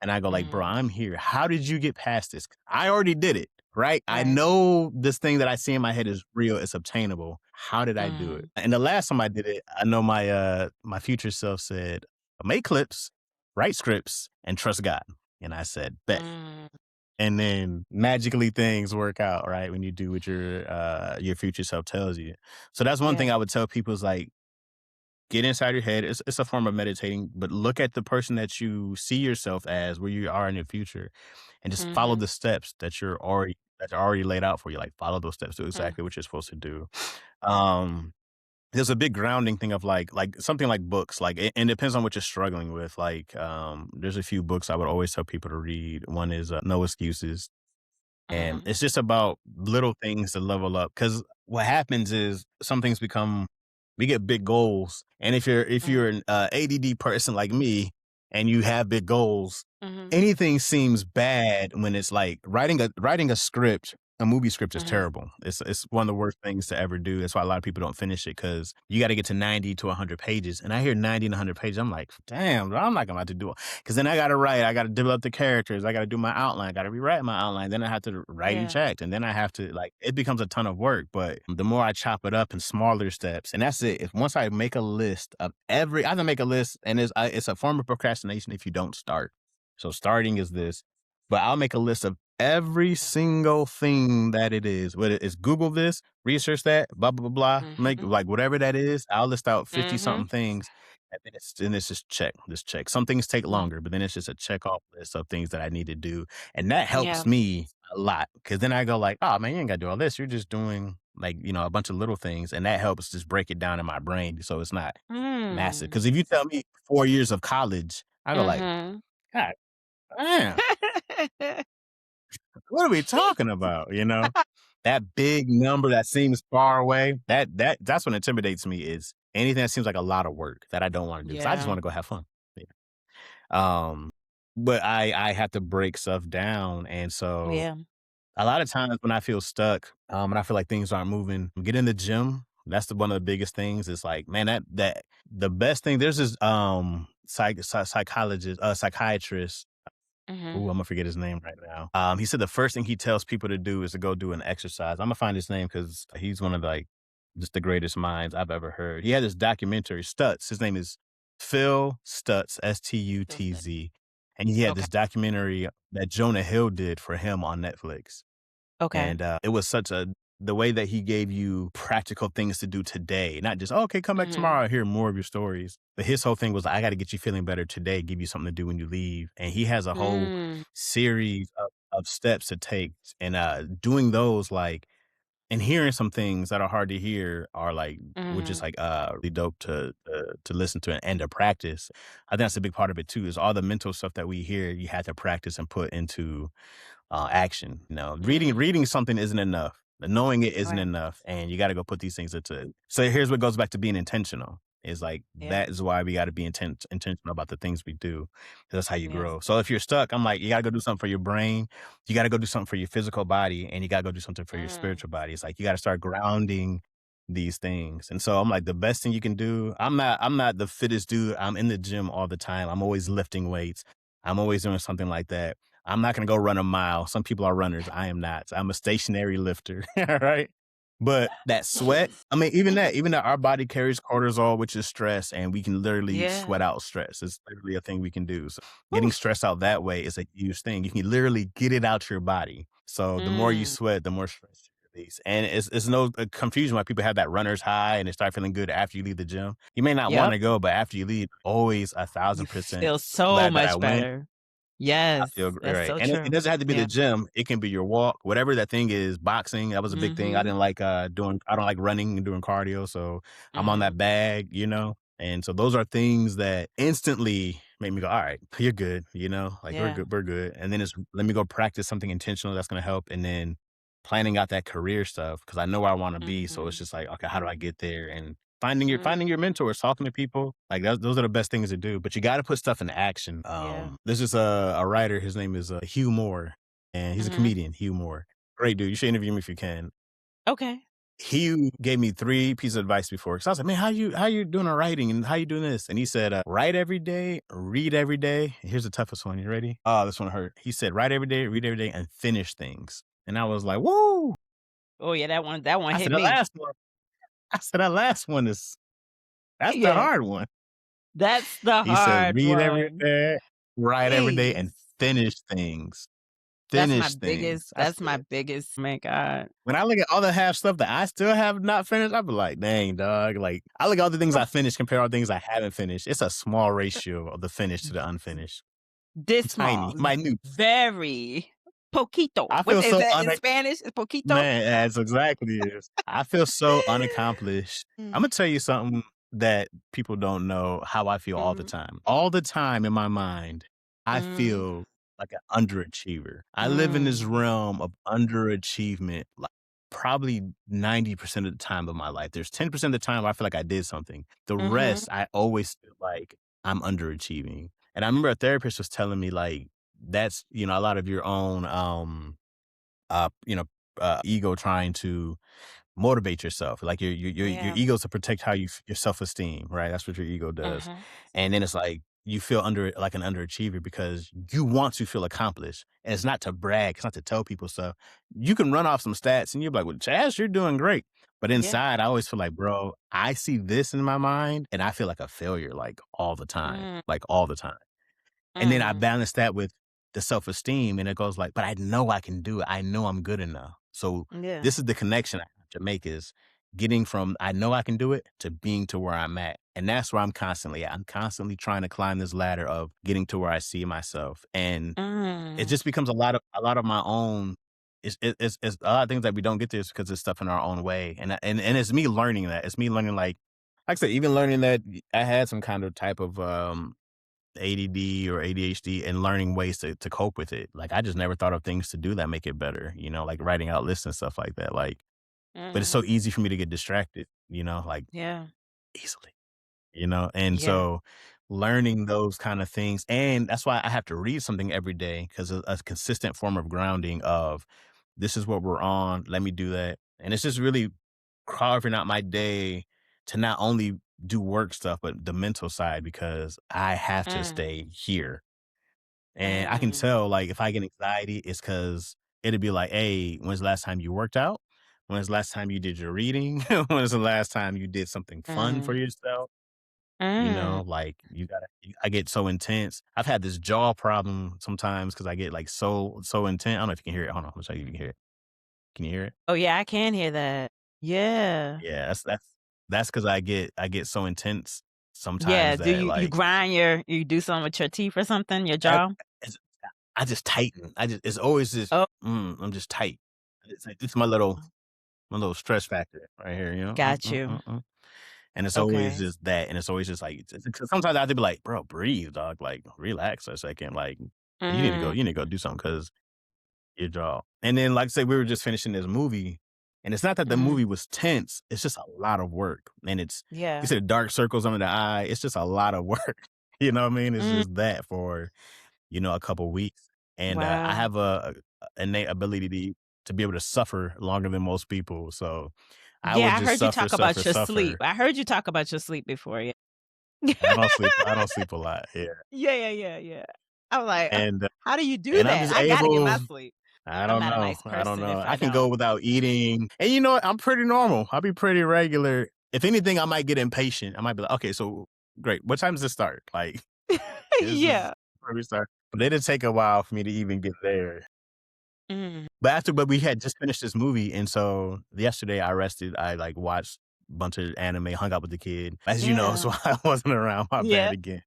And I go like, "Bro, Mhm. I'm here. How did you get past this? I already did it, right? I Right. know this thing that I see in my head is real, it's obtainable. How did I do it?" Mm. And the last time I did it, I know my future self said, "Make clips, write scripts, and trust God." And I said, "Bet." Mm. And then magically things work out, right? When you do what your future self tells you. So that's one Yeah. thing I would tell people is like, get inside your head. It's a form of meditating, but look at the person that you see yourself as, where you are in your future, and just follow Mhm. the steps that are already laid out for you. Like follow those steps, do Mm. exactly what you're supposed to do. Um, there's a big grounding thing of like something like books. Like it depends on what you're struggling with. Like there's a few books I would always tell people to read. One is No Excuses, and Mhm. it's just about little things to level up. Because what happens is some things become we get big goals, and if you're Mhm. an ADD person like me, and you have big goals, Mhm. anything seems bad when it's like writing a script. A movie script is Mhm. terrible. It's one of the worst things to ever do. That's why a lot of people don't finish it because you got to get to 90 to 100 pages. And I hear 90 and 100 pages. I'm like, damn, bro, I'm not going to do it. Because then I got to write. I got to develop the characters. I got to do my outline. I got to rewrite my outline. Then I have to write each Yeah. act. And then I have to, like, it becomes a ton of work. But the more I chop it up in smaller steps, and that's it. If once I make a list of I have to make a list, and it's a form of procrastination if you don't start. So starting is this, but I'll make a list of every single thing that it is. Whether it's Google this, research that, blah blah blah blah. Make Mhm. like whatever that is. I'll list out 50 Mhm. something things, and then it's just check, just check. Some things take Mm. longer, but then it's just a check off list of things that I need to do, and that Yeah. helps me a lot because then I go like, oh man, you ain't got to do all this. You're just doing like a bunch of little things, and that helps just break it down in my brain so it's not massive. Mm. Because if you tell me 4 years of college, I go like, Mhm. God damn, what are we talking about? That big number that seems far away. That's what intimidates me is anything that seems like a lot of work that I don't want to do because I just Yeah. want to go have fun. Yeah. Um, but I have to break stuff down, and so Yeah. a lot of times when I feel stuck, and I feel like things aren't moving, get in the gym. That's one of the biggest things. It's like, man, that the best thing. There's this psychologist, psychiatrist. Ooh, Mhm. I'm gonna forget his name right now. He said the first thing he tells people to do is to go do an exercise. I'm gonna find his name because he's one of like just the greatest minds I've ever heard. He had this documentary, Stutz. His name is Phil Stutz, Feels good. Stutz, and he had Okay. this documentary that Jonah Hill did for him on Netflix. Okay. And it was the way that he gave you practical things to do today, not just, "Oh, okay, come back Mhm. tomorrow, I hear more of your stories." But his whole thing was, I got to get you feeling better today, give you something to do when you leave. And he has a whole Mm. series of steps to take. And doing those, like, and hearing some things that are hard to hear are like, which is Mhm. like really dope to listen to and to practice. I think that's a big part of it too, is all the mental stuff that we hear, you have to practice and put into action. Mm. Reading something isn't enough. Knowing it isn't Right. enough, and you got to go put these things into it. So here's what goes back to being intentional. Is like Yeah. that is why we got to be intentional about the things we do. 'Cause that's how you Yeah. grow. So if you're stuck, I'm like, you got to go do something for your brain. You got to go do something for your physical body, and you got to go do something for your Mm. spiritual body. It's like you got to start grounding these things. And so I'm like, the best thing you can do. I'm not the fittest dude. I'm in the gym all the time. I'm always lifting weights. I'm always doing something like that. I'm not gonna go run a mile. Some people are runners. I am not. I'm a stationary lifter. All right. But that sweat, I mean, even that our body carries cortisol, which is stress, and we can literally Yeah. sweat out stress. It's literally a thing we can do. So getting Oof. stress out that way is a huge thing. You can literally get it out your body. So the more you Mm. sweat, the more stress you release. And it's no confusion why people have that runner's high and they start feeling good after you leave the gym. You may not want Yep. to go, but after you leave, always You 1,000% feel so glad that I much went. better. I Yes, feel that's right, so and it true. doesn't have to be the Yeah. gym. It can be your walk, whatever that thing is. Boxing, that was a big thing. I Mhm. didn't like doing. I don't like running and doing cardio, so I'm on that Mhm. bag, And so those are things that instantly make me go, all right, you're good, like Yeah. we're good. And then it's let me go practice something intentional that's going to help, and then planning out that career stuff because I know where I want to be. So it's Mhm. just like, okay, how do I get there? And finding your Mm. mentors, talking to people, like those are the best things to do. But you got to put stuff into action. Yeah. There's just a writer. His name is Hugh Moore, and he's a Mhm. comedian. Hugh Moore, great dude. You should interview him if you can. Okay. Hugh gave me 3 pieces of advice before because I was like, man, how you doing on writing and how you doing this? And he said, write every day, read every day. Here's the toughest one. You ready? Oh, this one hurt. He said, write every day, read every day, and finish things. And I was like, woo! Oh, yeah, that one I hit said, the me. last one. I said, that last one that's the Yeah, hard one. that's the He said, hard read every one. day, write every day, and Jeez. finish things. That's my Finish things. biggest I that's my said, biggest my god. when I look at all the half stuff that I still have not finished, I be like, dang, dog. Like, I look at all the things I finished, compare all the things I haven't finished. It's a small ratio of the finished to the unfinished. This Tiny, small, minute. very poquito. I What feel is so that in Spanish? Is poquito? man, that's exactly it is. I feel so unaccomplished. I'm Mm, gonna tell you something that people don't know how I feel all the mhm, time. All the time in my mind, I mm, feel like an underachiever. I live in this mm, realm of underachievement, like probably 90% of the time of my life. There's 10% of the time where I feel like I did something. The mhm, rest, I always feel like I'm underachieving. And I remember a therapist was telling me like that's, a lot of your own uh, you know, ego trying to motivate yourself. Like your yeah, ego to protect how your self-esteem, right? That's what your ego does. mhm, And then it's like you feel under like an underachiever because you want to feel accomplished. And it's not to brag, it's not to tell people stuff. You can run off some stats and you're like, well, Chaz, you're doing great. But yeah, inside, I always feel like, bro, I see this in my mind and I feel like a failure like all the time. mm, Like all the time. And then I mm, balance that with the self-esteem, and it goes like, "But I know I can do it. I know I'm good enough." So, yeah, this is the connection I have to make is getting from, "I know I can do it," to being to where I'm at, and that's where I'm constantly at. I'm constantly trying to climb this ladder of getting to where I see myself, and it mm, just becomes a lot of my own it's a lot of things that we don't get to is because it's stuff in our own way, and it's me learning that. It's me learning, like I said, even learning that I had some kind of type of, ADD or ADHD and learning ways to cope with it. Like I just never thought of things to do that make it better, like writing out lists and stuff like that. Like, but it's so mhm, easy for me to get distracted, like yeah, easily, and yeah, so learning those kind of things. And that's why I have to read something every day because a consistent form of grounding of this is what we're on. Let me do that. And it's just really carving out my day to not only do work stuff, but the mental side because I have to mm, stay here. And I can mm, tell, like, if I get anxiety, it's because it'd be like, "Hey, when's the last time you worked out? When's the last time you did your reading? When's the last time you did something fun for mm, yourself?" mm. Like, I get so intense. I've had this jaw problem sometimes because I get, like, so intense. I don't know if you can hear it. Hold on, I'm show you if you can hear it. Can you hear it? Oh, yeah, I can hear that. Yeah. Yeah, that's because I get so intense Yeah, sometimes do that, you like, grind you do something with your teeth or something, your ev jaw? it's I just tighten. It's always just, Oh, I'm just tight. It's like, it's my little stress factor right here, got you. and it's always Okay. just that, and it's always just like 'cause sometimes I have to be like, "Bro, breathe, dog, like, relax for a second, like, Mm, you need to go do something because your jaw." And then, like I said, we were just finishing this movie, and it's not that the mm, movie was tense, it's just a lot of work, and you yeah. said dark circles under the eye, it's just a lot of work, you know what I mean? It's Mm, just that for, a couple weeks, and, I wow. have a innate ability to be able to suffer longer than most people, so I would Yeah, I just heard you suffer, talk suffer, about your sleep. suffer. I heard you talk about your sleep before, yeah. I don't sleep a lot, yeah, Yeah, yeah, yeah, yeah. I'm like, and, how do you do and I'm that? just I gotta get my able sleep. I I'm don't not a know, nice I don't person know. if I I can go don't. without eating, and I'm pretty normal. I'll be pretty regular. If anything, I might get impatient. I might be like, "Okay, so great. What time does this start?" Like, this is Yeah. where we start. But it'll take a while for me to even get there. Mm, But we had just finished this movie, and so yesterday I rested. I, like, watched a bunch of anime, hung out with the kid, as you know, yeah. so I wasn't around. My bad Yeah. again.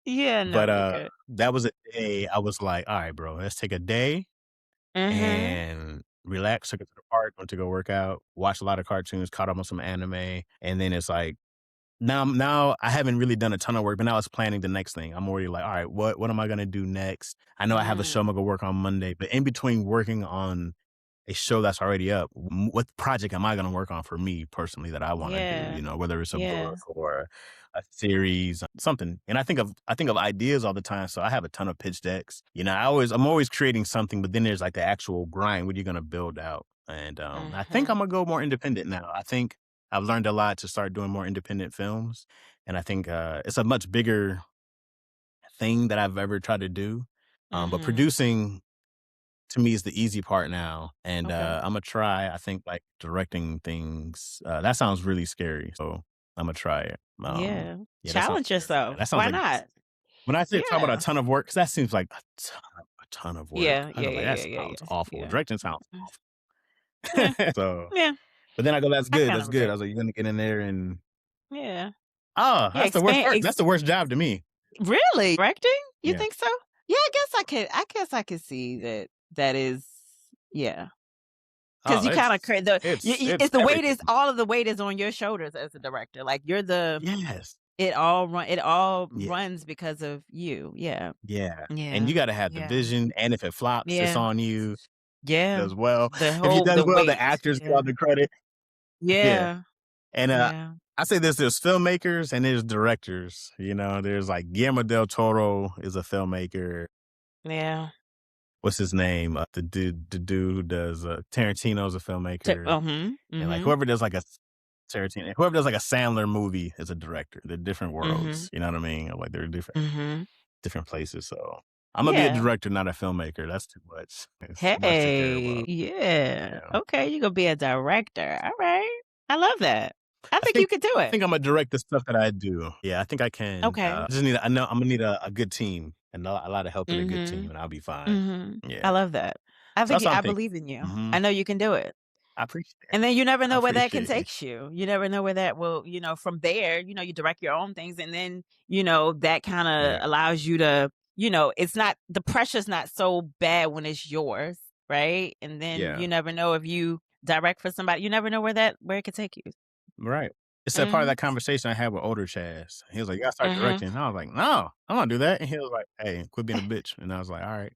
Yeah, no, But, you're good. that was a day I was like, "Alright, bro, let's take a day Mhm. and relax." Took it to the park, went to go work out, watched a lot of cartoons, caught up on some anime, and then it's like now I haven't really done a ton of work, but now it's planning the next thing. I'm already like, "All right, what am I gonna do next?" I know I have a show I'm Mm. gonna go work on Monday, but in between working on a show that's already up, what project am I gonna work on for me personally that I wanna do, Yeah. whether it's a Yeah. book or a series, something. And I think of ideas all the time, so I have a ton of pitch decks. I'm always creating something, but then there's like the actual grind, what are you gonna build out? And, I think Mhm. Imma go more independent now. I think I've learned a lot to start doing more independent films, and I think, it's a much bigger thing that I've ever tried to do, but Mhm. producing to me is the easy part now, and, Okay. Imma try, I think, like, directing things, that sounds really scary, so Imma try it. Yeah. Yeah, that sounds Challenge scary. yourself. That sounds Why like not? when I say talk about a Yeah. ton of work, 'cause that seems like a ton of work. Yeah, I yeah, go like, yeah, "That yeah, yeah, sounds yeah, awful." yeah. Directing sounds Mm. awful. Yeah. So Yeah. but then I go, "That's I good, kind that's of good." I agree. was like, "You're gonna get in there and" Yeah. Oh, Yeah, that's the worst expand part. That's the worst job to me. really? Directing? You Yeah. think so? Yeah, I guess I could see that that is yeah. 'Cause Oh, you kinda it's create the it's you it's it's the weight everything. is all of the weight is on your shoulders as a director, like, you're the Yes. it all Yeah, runs because of you, yeah. yeah, and Yeah. you gotta have the Yeah. vision, and if it flops, it's Yeah. on you. Yeah. Does well. The If he whole does the well, the weight, actors get all yeah. the credit. Yeah, Yeah. and, Yeah. I say this, there's filmmakers and there's directors, there's, like, Guillermo del Toro is a filmmaker. Yeah. What's his name? The dude who does, Tarantino's a filmmaker, Mhm. and, like, Mhm. whoever does, like, a Tarantino whoever does, like, a Sandler movie is a director. They're different worlds, Mhm. you know what I mean? Like, they're Mhm. different places, so Imma be a Yeah. director, not a filmmaker. That's too much. It's too much to care Hey, about. yeah. Yeah. Okay, you gonna be a director. Alright. I love that. I I think you think could do I it. think Imma direct the stuff that I do. Yeah, I think I can, Okay. I know Imma need a good team and a lot of help and a good team, Mhm. and I'll be fine. Mhm. Yeah. I love that. So that's what I'm I thinking. believe in you. I Mhm. know you can do it. I appreciate it. And then you never I know where that can appreciate you. take you. You never know where that will, from there, you direct your own things and then, that kinda Yeah. allows you to, it's not the pressure's not so bad when it's yours, right? And then Yeah. you never know if you direct for somebody, you never know where it could take you. Right. It's that part of Mhm. that conversation I had with older Chaz. He was like, "You gotta start Mhm. directing." And I was like, "No, I don't wanna do that." And he was like, "Hey, quit being a bitch." And I was like, "Alright."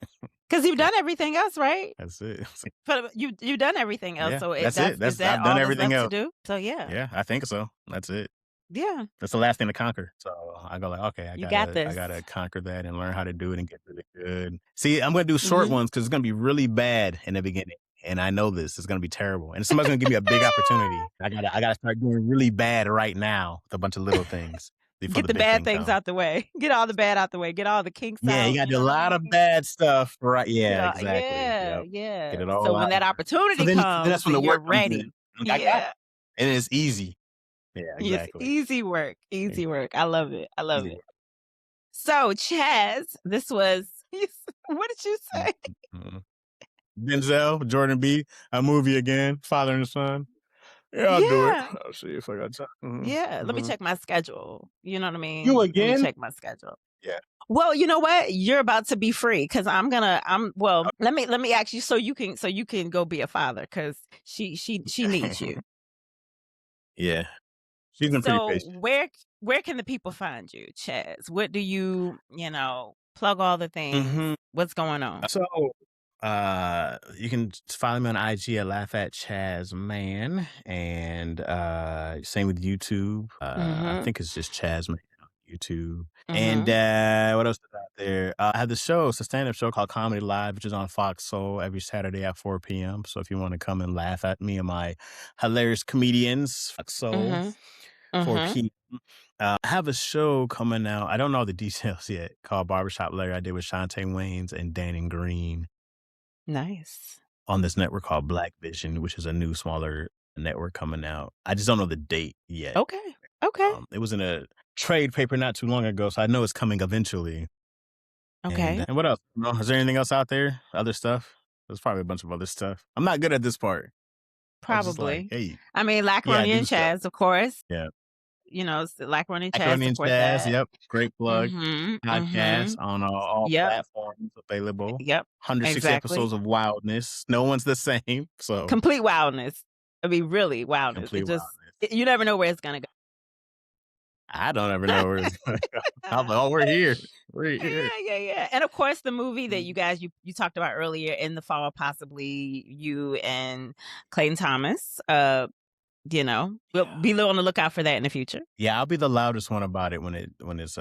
'Cause you've Yeah, done everything else, right? that's it. It's like, But you've done everything else, yeah, so that's it. is That's that I've done all that's everything left to else. do? So yeah. Yeah, I think so. That's it. Yeah. That's the last thing to conquer. So I go like, okay, I You got gotta I this. gotta conquer that and learn how to do it and get really good. See, I'm gonna do short Mhm. ones because it's gonna be really bad in the beginning. And I know this. It's gonna be terrible. And somebody's gonna give me a big opportunity. I gotta start doing really bad right now with a bunch of little things before Get the the big bad thing things comes. out the way. Get all the bad out the way. Get all the kinks Yeah, you out, gotta you do a know what I lot of mean? bad stuff, right? Get Yeah, all exactly. yeah, Yep. Get yeah. it So all when out. that So opportunity then that's comes when and the you're work comes in. ready. Like, I got it. Yeah. And it's easy. Yeah, It's exactly. easy work, E- easy work. I love it. I love Easy it. work. So, Chaz, this was what did you say? Mhm. Denzel, Jordan B, a movie again, Father and Son. Yeah, I'll do it. Yeah. I'll see if I got time. Yeah, let me check my schedule. You know what I You mean? Let me again? check my schedule. Yeah. Well, you know what? You're about to be free because let me ask you so you can go be a father because she needs you. Yeah. She's been pretty So patient. where can the people find you, Chaz? What do plug all the things? Mhm. What's going on? So, you can follow me on IG at Laugh at Chaz Man, and same with YouTube. I Mhm. think it's just Chaz Man on YouTube. And Mhm. what else is out there? I have the show, it's a stand-up show called Comedy Live, which is on Fox Soul every Saturday at 4 p.m. So if you want to come and laugh at me and my hilarious comedians, Fox Soul, Mhm. 4 Mhm. p.m. I have a show coming out. I don't know the details yet. Called Barbershop Larry. I did with Shantae Waynes and Danny Green Nice. on this network called Black Vision, which is a new, smaller network coming out. I just don't know the date yet. Okay. Okay. It was in a trade paper not too long ago, so I know it's coming eventually. Okay. And what else? Is there anything else out there? Other stuff? There's probably a bunch of other stuff. I'm not good at this part. I'm just like, Probably. hey, I mean, yeah, I Lacronia do and stuff. Chaz, of course. Yeah. Macaroni and Chaz, Macaroni and support Chaz, that. yep, great plug. Mhm, Podcast mhm. on all Yep, platforms available. yep, 160 exactly. episodes of wildness. No one's the same, so Complete wildness. I mean, really wildness. complete wildness. You never know where it's gonna go. I don't ever know where it's gonna go. I'm like, "Oh, we're Yeah, here. We're here." yeah. And of course, the movie that you Mhm. guys you talked about earlier in the fall, possibly you and Clayton Thomas. We'll Yeah. be on the lookout for that in the future. Yeah, I'll be the loudest one about it when it's,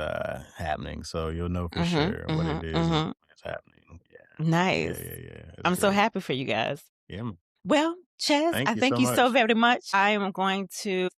happening, so you'll know for Mhm, sure what it mhm, is and mhm. when it's happening. Yeah. Yeah, Nice. yeah, yeah. It's I'm so great. happy for you guys. Yeah, Well, Ches, thank I you thank so you so much. very much. I am going to